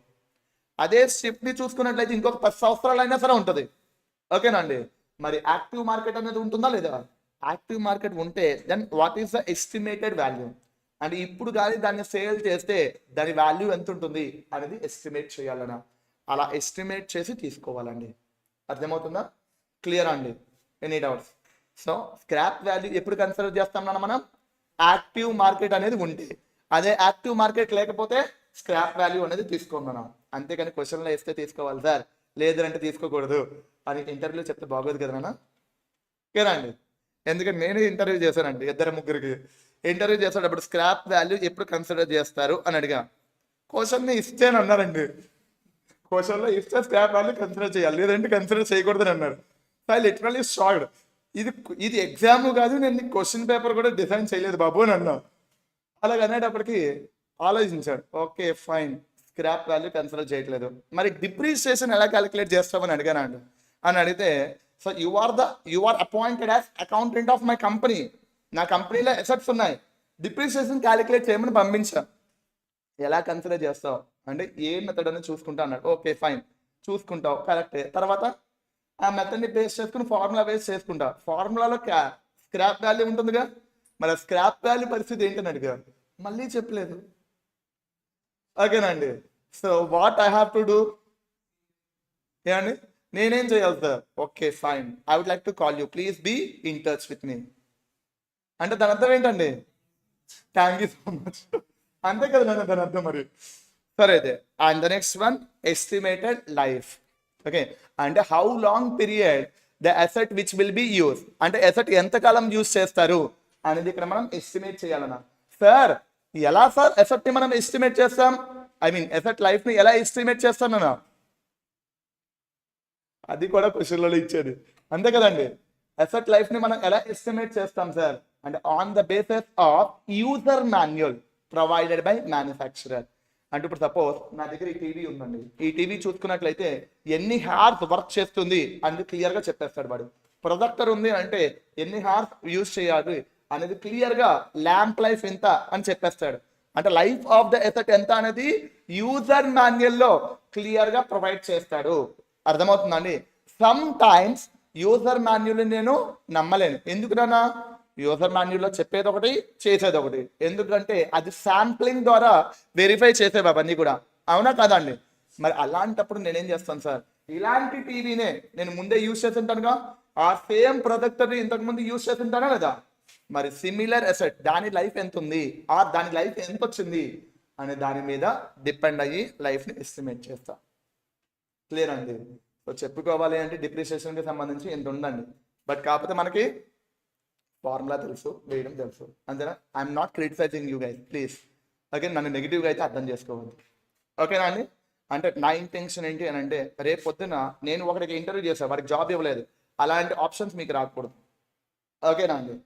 అదే షిఫ్ట్ ని చూసుకున్నట్లయితే ఇంకొక 10 సంవత్సరాలు అయినా సరే ఉంటుంది. ఓకేనండి. మరి యాక్టివ్ మార్కెట్ అనేది ఉంటుందా లేదా? యాక్టివ్ మార్కెట్ ఉంటే then what is the estimated value? అంటే ఇప్పుడు కానీ దాన్ని సేల్ చేస్తే దాని వాల్యూ ఎంత ఉంటుంది అనేది ఎస్టిమేట్ చేయాలన్నా. అలా ఎస్టిమేట్ చేసి తీసుకోవాలండి. అర్థమవుతుందా? క్లియర్ అండి? Any doubts? So scrap value ఎప్పుడు కన్సిడర్ చేస్తాం మనం? యాక్టివ్ మార్కెట్ అనేది ఉంటే. అదే యాక్టివ్ మార్కెట్ లేకపోతే స్క్రాప్ వాల్యూ అనేది తీసుకున్నాం. అంతేకాని క్వశ్చన్లో వేస్తే తీసుకోవాలి సార్, లేదంటే తీసుకోకూడదు అని ఇంటర్వ్యూలో చెప్తే బాగోదు కదా నాన్న. ఓకేనా అండి? ఎందుకంటే నేనే ఇంటర్వ్యూ చేశానండి 2-3కి. ఇంటర్వ్యూ చేసేటప్పుడు స్క్రాప్ వాల్యూ ఎప్పుడు కన్సిడర్ చేస్తారు అని అడిగా. క్వశ్చన్ని ఇస్తేని అన్నారండి. క్వశ్చన్లో ఇస్తే స్క్రాప్ వాల్యూ కన్సిడర్ చేయాలి, లేదంటే కన్సిడర్ చేయకూడదని అన్నారు. I literally shocked. ఇది ఎగ్జామ్ కాదు, నేను క్వశ్చన్ పేపర్ కూడా డిజైన్ చేయలేదు బాబు అని అన్నా. అలాగ అనేటప్పటికి ఆలోచించాడు. Okay fine, scrap value consider చేయట్లేదు. మరి డిప్రిసియేషన్ ఎలా క్యాలిక్యులేట్ చేస్తామని అడిగానండి. అని అడిగితే so you are appointed as accountant of my company. నా కంపెనీలో అసెట్స్ ఉన్నాయి, డిప్రిసియేషన్ క్యాలిక్యులేట్ చేయమని పంపించా. ఎలా కన్సిడర్ చేస్తావు అంటే ఏ మెథడ్ అని చూసుకుంటా అన్నాడు. ఓకే ఫైన్, చూసుకుంటావు, కరెక్టే. తర్వాత ఆ మెథడ్ని బేస్ చేసుకుని ఫార్ములా బేస్ చేసుకుంటా. ఫార్ములాలో స్క్రాప్ వాల్యూ ఉంటుందిగా, మరి స్క్రాప్ వాల్యూ పరిస్థితి ఏంటని అడిగారు, మళ్ళీ చెప్పలేదు. ఓకేనండి. So what I have to do, ఏమండి నేనేం చేయాలి sir? Okay fine, I would like to call you, please be in touch with me అంటే దాని అర్థం ఏంటండి? థ్యాంక్ యూ సో మచ్, అంతే కదా నన్ను దాని అర్థం. మరి సరే అయితే, and the next one estimated life. Okay, అంటే how long period the asset which will be use, అంటే అసెట్ ఎంతకాలం యూజ్ చేస్తారు అనేది ఇక్కడ మనం ఎస్టిమేట్ చేయాలన్నా. సార్ ఎలా సార్ అసెట్ ని మనం ఎస్టిమేట్ చేస్తాం, ఐ మీన్ అసెట్ లైఫ్ ని ఎలా ఎస్టిమేట్ చేస్తాం అన్న, అది కూడా క్వశ్చన్లలో ఇచ్చేది, అంతే కదండి. అసెట్ లైఫ్ ని మనం ఎలా ఎస్టిమేట్ చేస్తాం సార్ అంటే on the basis of user manual provided by manufacturer. అంటే ఇప్పుడు సపోజ్ నా దగ్గర ఈ టీవీ ఉందండి, ఈ టీవీ చూసుకున్నట్లయితే ఎన్ని హార్స్ వర్క్ చేస్తుంది అనేది క్లియర్ గా చెప్పేస్తాడు వాడు. ప్రొజెక్టర్ ఉంది అంటే ఎన్ని హార్స్ యూజ్ చేయాలి అనేది క్లియర్ గా, ల్యాంప్ లైఫ్ ఎంత అని చెప్పేస్తాడు. అంటే లైఫ్ ఆఫ్ ద ఎసెట్ ఎంత అనేది యూజర్ మాన్యువల్ లో క్లియర్ గా ప్రొవైడ్ చేస్తాడు. అర్థమవుతుందండి? సమ్ టైమ్స్ యూజర్ మాన్యువల్ నేను నమ్మలేను. ఎందుకున్నా యూజర్ మాన్యువల్ లో చెప్పేది ఒకటి, చేసేది ఒకటి. ఎందుకంటే అది శాంప్లింగ్ ద్వారా వెరిఫై చేసేవి అవన్నీ కూడా, అవునా కదండి? మరి అలాంటప్పుడు నేనేం చేస్తాను సార్, ఇలాంటి టీవీనే నేను ముందే యూజ్ చేస్తుంటానుగా, ఆ సేమ్ ప్రొజెక్టర్ ఇంతకు ముందు యూజ్ చేస్తుంటానా లేదా? మరి సిమిలర్ అసెట్ దాని లైఫ్ ఎంత ఉంది, ఆ దాని లైఫ్ ఎంత వచ్చింది అనే దాని మీద డిపెండ్ అయ్యి లైఫ్ ని ఎస్టిమేట్ చేస్తా. క్లియర్ అండి? సో చెప్పుకోవాలి అంటే డిప్రిసియేషన్ కి సంబంధించి ఎంత ఉందండి, బట్ కాకపోతే మనకి ఫార్ములా తెలుసు, వేయడం తెలుసు, అంతేనా? I'm not criticising you guys, please. Okay, నన్ను నెగిటివ్గా అయితే అర్థం చేసుకోవద్దు, ఓకేనా అండి? అంటే నా ఇంటెన్షన్ ఏంటి అని అంటే, రేపు పొద్దున నేను ఒకరికి ఇంటర్వ్యూ చేశాను, వారికి జాబ్ ఇవ్వలేదు, అలాంటి ఆప్షన్స్ మీకు రాకూడదు, ఓకేనా అండి?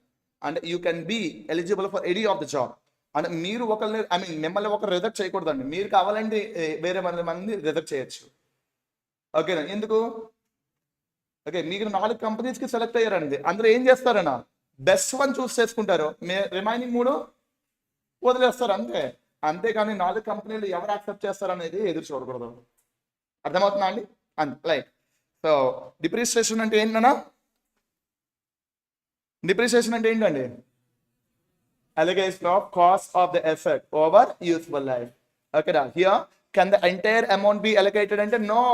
అంటే you can be eligible for any of the job. అంటే మీరు ఒకరిని, ఐ మీన్ మిమ్మల్ని ఒకరు రిజెక్ట్ చేయకూడదండి, మీరు కావాలంటే వేరే మంది రిజెక్ట్ చేయొచ్చు, ఓకేనా? ఎందుకు? ఓకే, మీకు 4 కంపెనీస్కి సెలెక్ట్ అయ్యారండి, అందరూ ఏం చేస్తారన్నా బెస్ట్ వన్ చూస్ చేసుకుంటారు, రిమైనింగ్ 3 వదిలేస్తారు, అంతే. అంతేకాని 4 కంపెనీలు ఎవరు యాక్సెప్ట్ చేస్తారు అనేది ఎదురు చూడకూడదు. అర్థమవుతుందా అండి? అంతే. లైక్ సో డిప్రిసియేషన్ అంటే ఏంటన్నా, డిప్రిసియేషన్ అంటే ఏంటండి? Allocation of cost of the asset over useful life. ఓకేనా? Here can the entire amount be allocated అంటే no,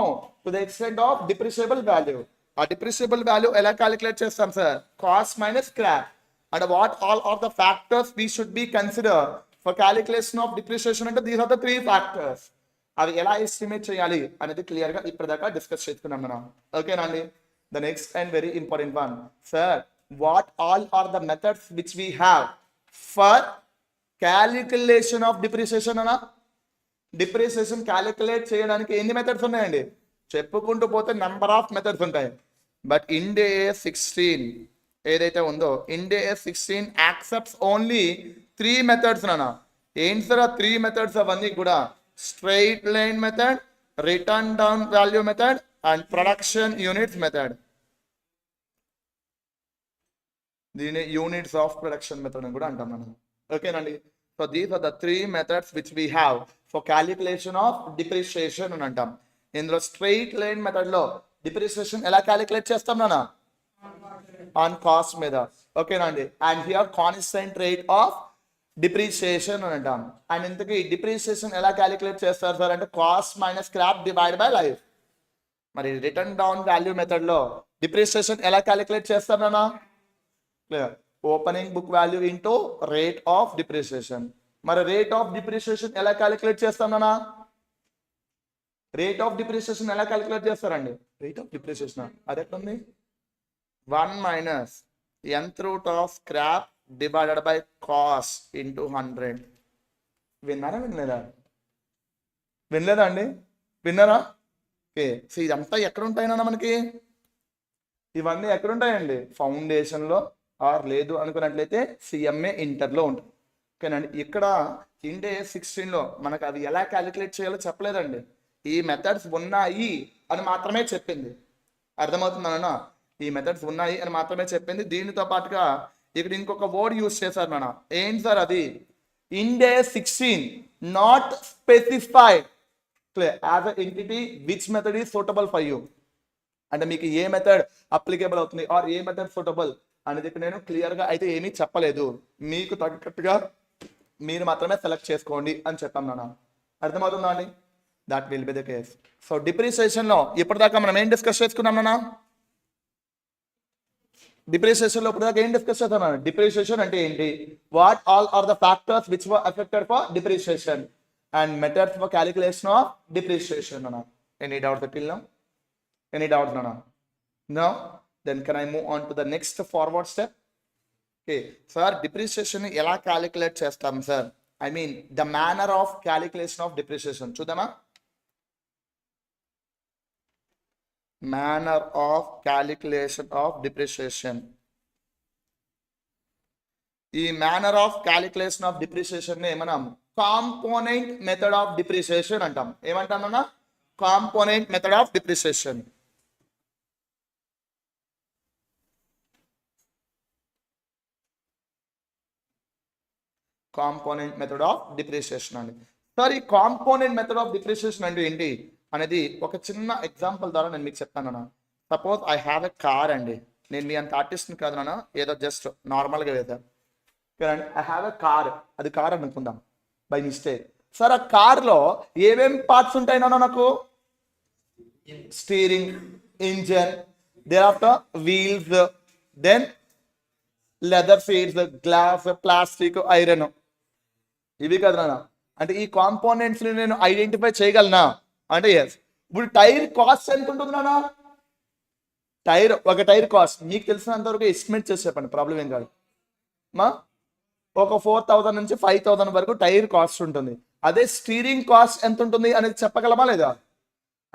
to the extent of depreciable value. ఆ డిప్రిషియబుల్ వాల్యూ ఎలా క్యాలిక్యులేట్ చేస్తాం sir? Cost minus scrap. And what all are the factors we should be consider for calculation of depreciation అంటే దీస్ ఆర్ ద 3 ఫ్యాక్టర్స్. అవి ఎలా ఎస్టిమేట్ చేయాలి అనేది క్లియర్ గా ఇప్పటిదాకా డిస్కస్ చేసుకున్నాం మనం, ఓకేనా అండి? The next and very important one, sir what all are the methods which we have for calculation of depreciation అనా? డిప్రిసియేషన్ క్యాలిక్యులేట్ చేయడానికి ఎన్ని మెథడ్స్ ఉన్నాయండి? చెప్పుకుంటూ పోతే నెంబర్ ఆఫ్ మెథడ్స్ ఉంటాయి, బట్ ఇండే 16 ఏదైతే ఉందో, ఇండే 16 యాక్సెప్ట్స్ ఓన్లీ 3 మెథడ్స్ నానా. ఏంటి సార్ ఆ 3 మెథడ్స్? అవన్నీ కూడా straight line method, written down value method and production units method. దీని యూనిట్స్ ఆఫ్ ప్రొడక్షన్ మెథడ్ అని కూడా అంటాం మనం, ఓకేనండి? So these are the 3 methods which we have for calculation of depreciation అని అంటాం. ఇందులో స్ట్రైట్ లైన్ మెథడ్ లో డిప్రిసియేషన్ ఎలా క్యాలిక్యులేట్ చేస్తాం నాన్న? ఆన్ కాస్ట్ మీద, ఓకేనా అండి? And here constant rate of depreciation అని అంటాం. అండ్ ఇంతకీ డిప్రిసియేషన్ ఎలా క్యాలిక్యులేట్ చేస్తారు సార్ అంటే cost minus scrap divide by life. మరి రిటర్న్ డౌన్ వాల్యూ మెథడ్ లో డిప్రిసియేషన్ ఎలా క్యాలిక్యులేట్ చేస్తారు నాన్న? Clear, opening book value into rate of depreciation. మరి రేట్ ఆఫ్ డిప్రిసియేషన్ ఎలా క్యాలిక్యులేట్ చేస్తాం నాన్న? రేట్ ఆఫ్ డిప్రిసియేషన్ ఎలా క్యాలిక్యులేట్ చేస్తారండి? రేట్ ఆఫ్ డిప్రిసియేషన్ అది ఎట్లా ఉంది? 1 minus nth root of scrap divided by cost into 100. విన్నారా వినలేదా? వినలేదా అండి? విన్నారా? ఓకే, సో ఇదంతా ఎక్కడ ఉంటాయన్నా మనకి? ఇవన్నీ ఎక్కడ ఉంటాయండి? ఫౌండేషన్లో ఆర్ లేదు అనుకున్నట్లయితే సిఎంఏ ఇంటర్లో ఉంటుంది, ఓకేనండి? ఇక్కడ ఇండే 16లో మనకు అది ఎలా క్యాలిక్యులేట్ చేయాలో చెప్పలేదండి, ఈ మెథడ్స్ ఉన్నాయి అని మాత్రమే చెప్పింది. అర్థమవుతుందన్న? ఈ మెథడ్స్ ఉన్నాయి అని మాత్రమే చెప్పింది. దీనితో పాటుగా ఇక్కడ ఇంకొక వర్డ్ యూజ్ చేశారు నాన్న, ఏంటి సార్ అది? ఇండే 16 not specified. Clear. As a entity which method is suitable for you, అంటే మీకు ఏ మెథడ్ అప్లికేబుల్ అవుతుంది ఆర్ ఏ మెథడ్ సూటబుల్ అనేది నేను క్లియర్గా అయితే ఏమీ చెప్పలేదు. మీకు తగ్గట్టుగా మీరు మాత్రమే సెలెక్ట్ చేసుకోండి అని చెప్పాం నాన్న. అర్థమవుతుందా అండి? That will be the case. So డిప్రిసియేషన్లో ఇప్పటిదాకా మనం ఏం డిస్కస్ చేసుకున్నాం నాన్న? డిప్రిసియేషన్లో ఇప్పటిదాకా ఏం డిస్కస్ చేద్దాం? డిప్రిసియేషన్ అంటే ఏంటి, what all are the factors which were affected for depreciation and methods for calculation of depreciation అన్న. Any doubts till now? Any doubts, Nana? No? Then can I move on to the next forward step? Okay. Sir, depreciation ఎలా calculate చేస్తాం sir? I mean the manner of calculation of depreciation. చూద్దామా? Manner of calculation of depreciation. ఈ manner of calculation of depreciation ని మనం కాంపోనెంట్ మెథడ్ ఆఫ్ డిప్రిసియేషన్ అంటాం. ఏమంటాం అన్న? Component method of depreciation. Component method of depreciation అండి. సార్ ఈ కాంపోనెంట్ మెథడ్ ఆఫ్ డిప్రిసియేషన్ అంటే ఏంటి అనేది ఒక చిన్న ఎగ్జాంపుల్ ద్వారా నేను మీకు చెప్తాను అన్న. Suppose I have a car అండి. నేను మీ అంత ఆర్టిస్ట్ని కాదు నాన్న, ఏదో జస్ట్ నార్మల్గా వేద్దాను. కదండి, ఐ హ్యావ్ ఎ కార్, అది కార్ అనుకుందాం బై మిస్టేక్. సార్ ఆ కార్లో ఏమేమి పార్ట్స్ ఉంటాయి నాన్న? నాకు steering, engine, thereafter wheels, then leather seats, glass, plastic, iron, ఇవి కదా నాన్న. అంటే ఈ కాంపోనెంట్స్ ని నేను ఐడెంటిఫై చేయగలనా అంటే ఎస్. ఇప్పుడు టైర్ కాస్ట్ ఎంత ఉంటుంది నాన్న? ఒక టైర్ కాస్ట్ మీకు తెలిసినంత వరకు ఎస్టిమేట్ చేసి చెప్పండి, ప్రాబ్లం ఏం కాదు మా. ఒక 4,000 నుంచి 5,000 వరకు టైర్ కాస్ట్ ఉంటుంది. అదే స్టీరింగ్ కాస్ట్ ఎంత ఉంటుంది అనేది చెప్పగలమా లేదా?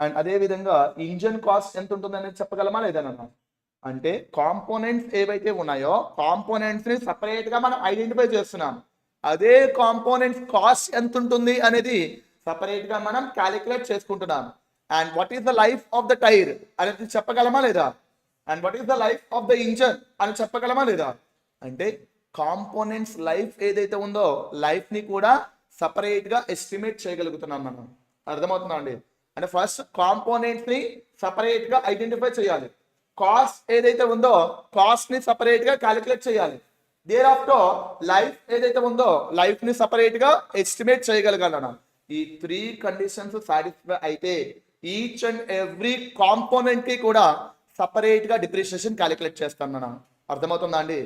అండ్ అదే విధంగా ఇంజన్ కాస్ట్ ఎంత ఉంటుంది అనేది చెప్పగలమా లేదా నాన్న? అంటే కాంపోనెంట్స్ ఏవైతే ఉన్నాయో కాంపోనెంట్స్ ని సపరేట్ గా మనం ఐడెంటిఫై చేస్తున్నాం. అదే కాంపోనెంట్స్ కాస్ట్ ఎంత ఉంటుంది అనేది సపరేట్ గా మనం క్యాలిక్యులేట్ చేసుకుంటున్నాం. And what is the life of the tyre అనేది చెప్పగలమా లేదా? And what is the life of the engine అని చెప్పగలమా లేదా? అంటే కాంపోనెంట్స్ లైఫ్ ఏదైతే ఉందో లైఫ్ ని కూడా సపరేట్ గా ఎస్టిమేట్ చేయగలుగుతున్నాం మనం. అర్థమవుతుందా అండి? అంటే ఫస్ట్ కాంపోనెంట్స్ ని సపరేట్ గా ఐడెంటిఫై చేయాలి. కాస్ట్ ఏదైతే ఉందో కాస్ట్ ని సపరేట్ గా క్యాలిక్యులేట్ చేయాలి. దేర్ ఆఫ్టర్ లైఫ్ ఏదైతే ఉందో లైఫ్ ని సపరేట్ గా ఎస్టిమేట్ చేయగలగాలన్నా. ఈ 3 కండిషన్స్ సాటిస్ఫై అయితే ఈచ్ అండ్ ఎవ్రీ కాంపోనెంట్ కి కూడా సపరేట్ గా డిప్రిసియేషన్ క్యాలిక్యులేట్ చేస్తాను. అర్థమవుతుందా అండి?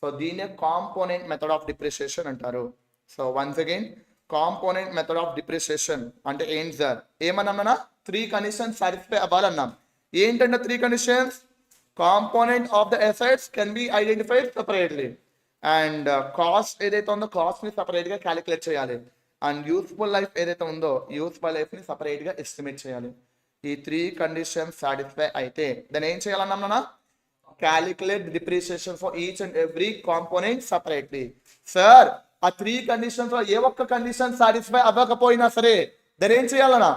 సో దీన్నే కాంపోనెంట్ మెథడ్ ఆఫ్ డిప్రిసియేషన్ అంటారు. So once again component method of depreciation అంటే ఏంటి సార్? ఏమన్నా 3 కండిషన్స్ సాటిస్ఫై అవ్వాలన్నాం. ఏంటంటే 3 conditions? Component of the assets can be identified separately, and cost ఏదైతే ఉందో కాస్ట్ ని సపరేట్ గా క్యాలిక్యులేట్ చేయాలి, అండ్ యూస్ఫుల్ లైఫ్ ఏదైతే ఉందో యూస్ఫుల్ లైఫ్ ని సపరేట్ గా ఎస్టిమేట్ చేయాలి. ఈ 3 కండిషన్స్ సాటిస్ఫై అయితే దాన్ని ఏం చేయాలన్నా? Calculate depreciation for each and every component separately. Sir ఆ 3 కండిషన్స్ లో ఏ ఒక్క కండిషన్ సాటిస్ఫై అవ్వకపోయినా సరే దాన్ని ఏం చేయాలన్నా?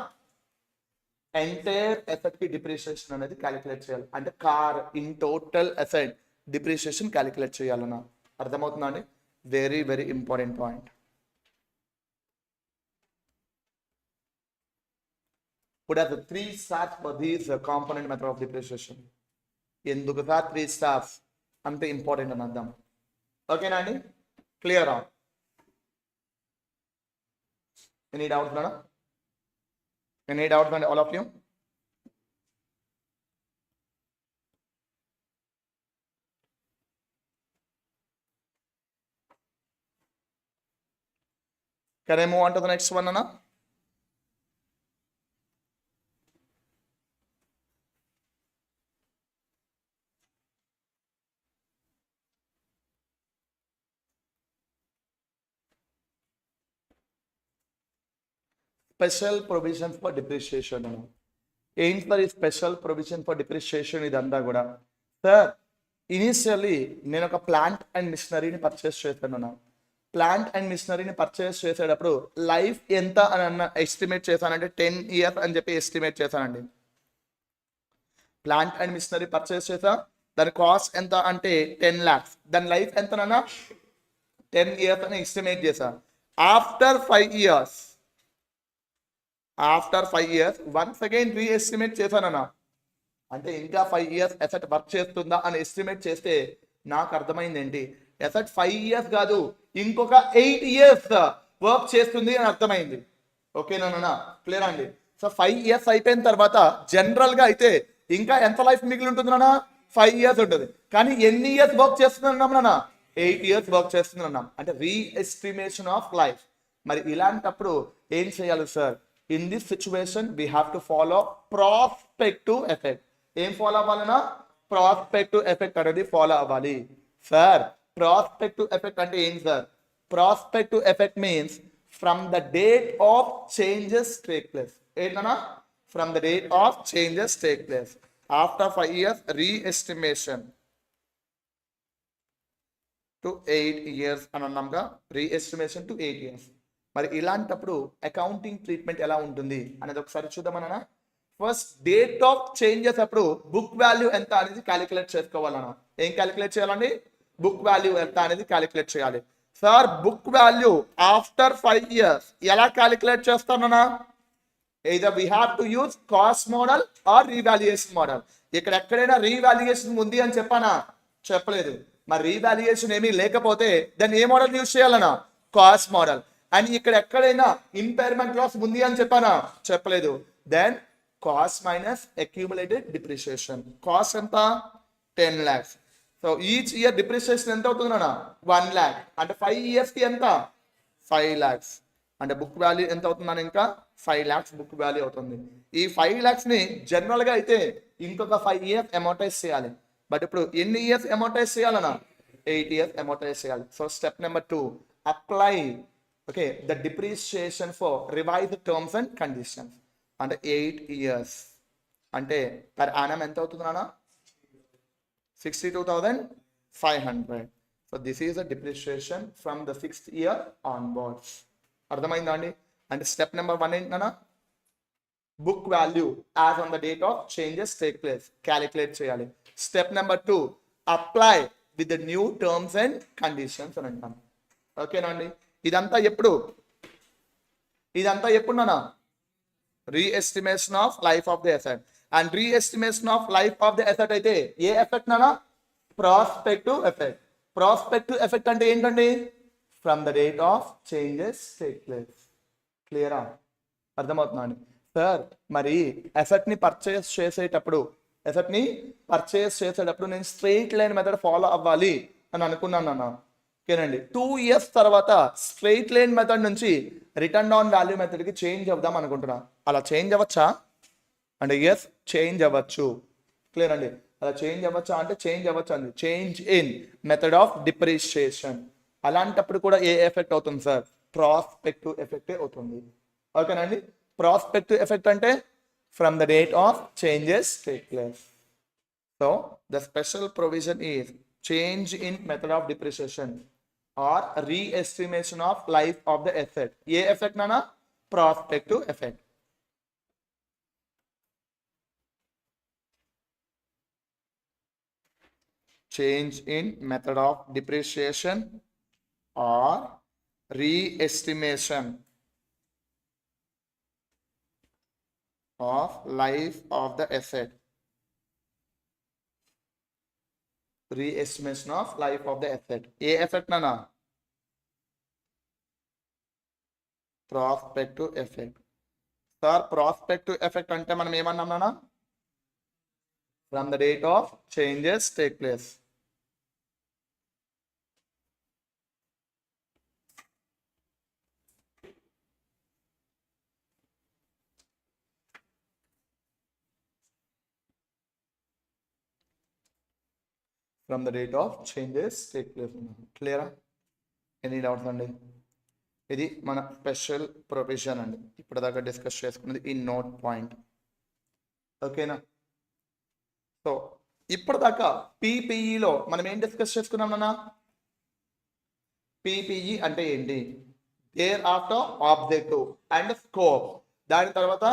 ఎంటైర్ అసెట్ కి డిప్రిసియేషన్ అనేది క్యాలిక్యులేట్ చేయాలి. అంటే car in total asset depreciation calculate చేయాలన్నా. అర్థమవుతుందా అండి? Very very important point. What are the 3 steps for this component method of depreciation? ఎందుకు సార్ 3 steps అంతే ఇంపార్టెంట్ అని అర్థం. ఓకేనా అండి? Clear? Any doubts madam? Any doubts అండి all of you? Can I move on to the next one, Anna? Special provisions for depreciation. ఏంటి సార్ ఈ స్పెషల్ ప్రొవిజన్ ఫర్ డిప్రిషియేషన్? ఇదంతా కూడా సార్ ఇనిషియల్లీ నేను ఒక ప్లాంట్ అండ్ మిషనరీని పర్చేస్ చేశాను. ప్లాంట్ అండ్ మిషనరీని పర్చేస్ చేసేటప్పుడు లైఫ్ ఎంత అని ఎస్టిమేట్ చేశానంటే 10 years అని చెప్పి ఎస్టిమేట్ చేశానండి. ప్లాంట్ అండ్ మిషనరీ పర్చేస్ చేసా, దాని కాస్ట్ ఎంత అంటే 10 lakhs. దాని లైఫ్ ఎంతనన్నా 10 years అని ఎస్టిమేట్ చేశా. After 5 years after 5 years once again reestimate చేశానన్నా, అంటే ఇంకా 5 years అసెట్ వర్క్ చేస్తుందా అని ఎస్టిమేట్ చేస్తే నాకు అర్థమైంది ఏంటి, అసెట్ 5 years కాదు ఇంకొక 8 years వర్క్ చేస్తుంది అని అర్థమైంది. ఓకేనా, క్లియర్ అండి. సో 5 years అయిపోయిన తర్వాత జనరల్ గా అయితే ఇంకా ఎంత లైఫ్ మిగిలి ఉంటుంది నాన్న, 5 years ఉంటుంది. కానీ ఎన్ని ఇయర్స్ వర్క్ చేస్తున్నాం నాన్న, 8 years వర్క్ చేస్తున్నాం. అంటే రీఎస్టిమేషన్ ఆఫ్ లైఫ్. మరి ఇలాంటప్పుడు ఏం చేయాలి sir, in this situation we have to follow prospective effect. ఏం ఫాలో అవ్వాలన్నా, ప్రాస్పెక్టివ్ ఎఫెక్ట్ అనేది ఫాలో అవ్వాలి. సార్ ప్రాస్పెక్టివ్ ఎఫెక్ట్ అంటే ఏంటి sir, prospective effect means from the date of changes take place. ఏంటన్నా, from the date of changes take place after 5 years reestimation to 8 years అని అన్నాంగా, రీఎస్టిమేషన్ టు 8 years. మరి ఇలాంటప్పుడు అకౌంటింగ్ ట్రీట్మెంట్ ఎలా ఉంటుంది అనేది ఒకసారి చూద్దామన్నా. ఫస్ట్ డేట్ ఆఫ్ చేంజెస్ అప్పుడు బుక్ వాల్యూ ఎంత అనేది క్యాలిక్యులేట్ చేసుకోవాలన్నా. ఏం క్యాలిక్యులేట్ చేయాలండి, బుక్ వాల్యూ ఎంత అనేది క్యాలిక్యులేట్ చేయాలి. Sir book value after 5 years ఎలా calculate చేస్తానన్నా, either we have to use cost model or revaluation model. ఇక్కడ ఎక్కడైనా రీవాల్యుయేషన్ ఉంది అని చెప్పానా, చెప్పలేదు. మరి రీవాల్యుయేషన్ ఏమీ లేకపోతే దాన్ని ఏ మోడల్ యూజ్ చేయాలన్నా, కాస్ట్ మోడల్. అండ్ ఇక్కడ ఎక్కడైనా ఇంపైర్మెంట్ లాస్ ఉంది అని చెప్పానా, చెప్పలేదు. Then cost minus accumulated depreciation. Cost ఎంత, 10 lakhs. So each year depreciation ఎంత అవుతుందన్నా, 1 lakh. అంటే 5 years కి ఎంత, 5 lakhs. అంటే బుక్ వాల్యూ ఎంత అవుతుందని, ఇంకా 5 lakhs బుక్ వాల్యూ అవుతుంది. ఈ 5 lakhs ని జనరల్ గా అయితే ఇంకొక 5 years అమౌంటైజ్ చేయాలి. బట్ ఇప్పుడు ఎన్ని ఇయర్స్ అమౌంటైజ్ చేయాలన్నా, 8 years అమౌంటైజ్ చేయాలి. So step number 2, apply okay the depreciation for revised terms and conditions. అంటే 8 years అంటే పర్ యానం ఎంత అవుతుంది నాన్న, 62,500. So this is the depreciation from the 6th year onwards. అర్థమైందా అండి. అంటే స్టెప్ నెంబర్ 1 ఏంటన్నా, book value as on the date of changes take place calculate చేయాలి. Step number 2, apply with the new terms and conditions అని అంటాం. ఓకేనా అండి. ఇదంతా ఎప్పుడున్నా, reestimation of life of the asset. And reestimation of life of the asset అయితే ఏ ఎఫెక్ట్ నానా, ప్రాస్పెక్టివ్ ఎఫెక్ట్. ప్రాస్పెక్టివ్ ఎఫెక్ట్ అంటే ఏంటండి, from the date of changes take place. క్లియరా, అర్థమవుతుందా అండి. సార్ మరి అసెట్ని పర్చేస్ చేసేటప్పుడు నేను స్ట్రెయిట్ లైన్ మెథడ్ ఫాలో అవ్వాలి అని అనుకున్నాను అన్న. ఓకేనండి. 2 years తర్వాత స్ట్రెయిట్ లైన్ మెథడ్ నుంచి రిటర్న్ ఆన్ వాల్యూ మెథడ్కి చేంజ్ అవుదాం అనుకుంటున్నా. అలా చేంజ్ అవ్వచ్చా అంటే ఎస్, చేంజ్ అవ్వచ్చు. క్లియర్ అండి. అలా చేంజ్ అవ్వచ్చా అంటే చేంజ్ అవ్వచ్చు అండి. Change in method of depreciation. అలాంటప్పుడు కూడా ఏ ఎఫెక్ట్ అవుతుంది సార్, ప్రాస్పెక్టివ్ ఎఫెక్టే అవుతుంది. ఓకేనండి. ప్రాస్పెక్టివ్ ఎఫెక్ట్ అంటే from the date of changes take place. So the special provision is change in method of depreciation or reestimation of life of the asset. ఏ ఎఫెక్ట్ నానా, prospective effect. Change in method of depreciation or re-estimation of life of the asset. Re-estimation of life of the asset. A effect na, prospective effect. Sir, prospective effect ante manam emannam na, from the date of changes take place. From the date of changes take place. Clear? Any doubts అండి? ఇది మన స్పెషల్ ప్రొవిజన్ అండి. ఇప్పటిదాకా డిస్కస్ చేసుకున్నది ఈ నోట్ పాయింట్. ఓకేనా. సో ఇప్పటిదాకా పీపీఈలో మనం ఏం డిస్కస్ చేసుకున్నాం అన్న, పీపీఈ అంటే ఏంటి, thereafter objective and scope. దాని తర్వాత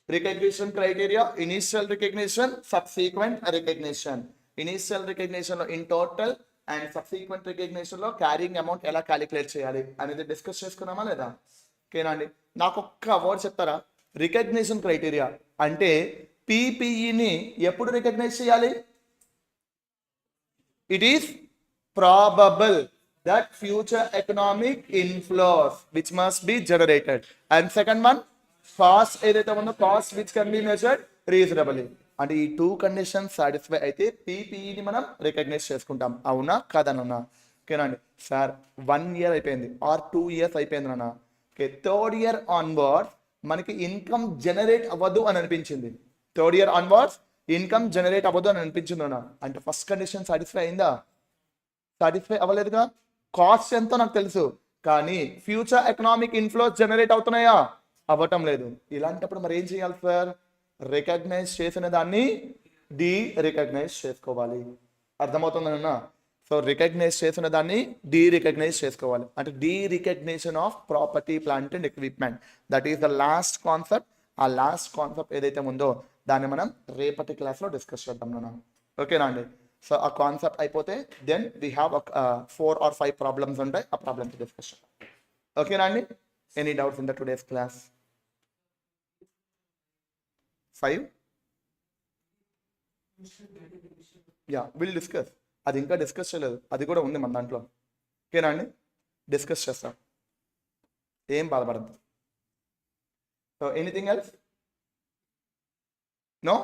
recognition criteria, initial recognition, subsequent recognition. Initial recognition లో in total and subsequent recognition లో క్యారింగ్ అమౌంట్ ఎలా క్యాలిక్యులేట్ చేయాలి అనేది డిస్కస్ చేసుకున్నామా లేదా. ఓకేనా అండి. నాకు ఒక్క వర్డ్ చెప్తారా, రికగ్నిషన్ క్రైటీరియా అంటే పీపీఈని ఎప్పుడు రికగ్నైజ్ చేయాలి? It is probable that future economic inflows which must be generated, and second one cost ఏదైతే ఉందో cost which can be measured reasonably. అంటే ఈ టూ కండిషన్స్ సాటిస్ఫై అయితే పీపీఈని మనం రికగ్నైజ్ చేసుకుంటాం. అవునా కాదనన్నా? ఓకేనండి సార్ 1 year అయిపోయింది ఆర్ 2 years అయిపోయింది అన్న. ఓకే, థర్డ్ ఇయర్ ఆన్వర్డ్స్ మనకి ఇన్కమ్ జనరేట్ అవ్వదు అని అనిపించింది. Third year onwards income generate అవ్వదు అని అనిపించింది అన్న. అంటే ఫస్ట్ కండిషన్ సాటిస్ఫై అయిందా? సాటిస్ఫై అవ్వలేదుగా. కాస్ట్ ఎంతో నాకు తెలుసు, కానీ ఫ్యూచర్ ఎకనామిక్ ఇన్ఫ్లో జనరేట్ అవుతున్నాయా? అవ్వటం లేదు. ఇలాంటప్పుడు మరి ఏం చేయాలి సార్? రికగ్నైజ్ చేసిన దాన్ని డీ రికగ్నైజ్ చేసుకోవాలి. అర్థమవుతుందన్న? సో రికగ్నైజ్ చేసిన దాన్ని డీ రికగ్నైజ్ చేసుకోవాలి. అంటే derecognition of property, plant and equipment, that is the last concept. ఆ లాస్ట్ కాన్సెప్ట్ ఏదైతే ఉందో దాన్ని మనం రేపటి క్లాస్లో డిస్కస్ చేద్దాం నాన్న. ఓకేనా అండి? సో ఆ కాన్సెప్ట్ అయిపోతే then we have 4 or 5 problems ఉంటాయి. ఆ ప్రాబ్లమ్స్ డిస్కస్ చేద్దాం. ఓకేనా అండి? Any doubts in the today's class? 5? Yeah, will discuss. అది ఇంకా డిస్కస్ చేయలేదు, అది కూడా ఉంది మన దాంట్లో. ఓకేనా అండి? డిస్కస్ చేస్తాం, ఏం బాధపడద్దు. So anything else? నో?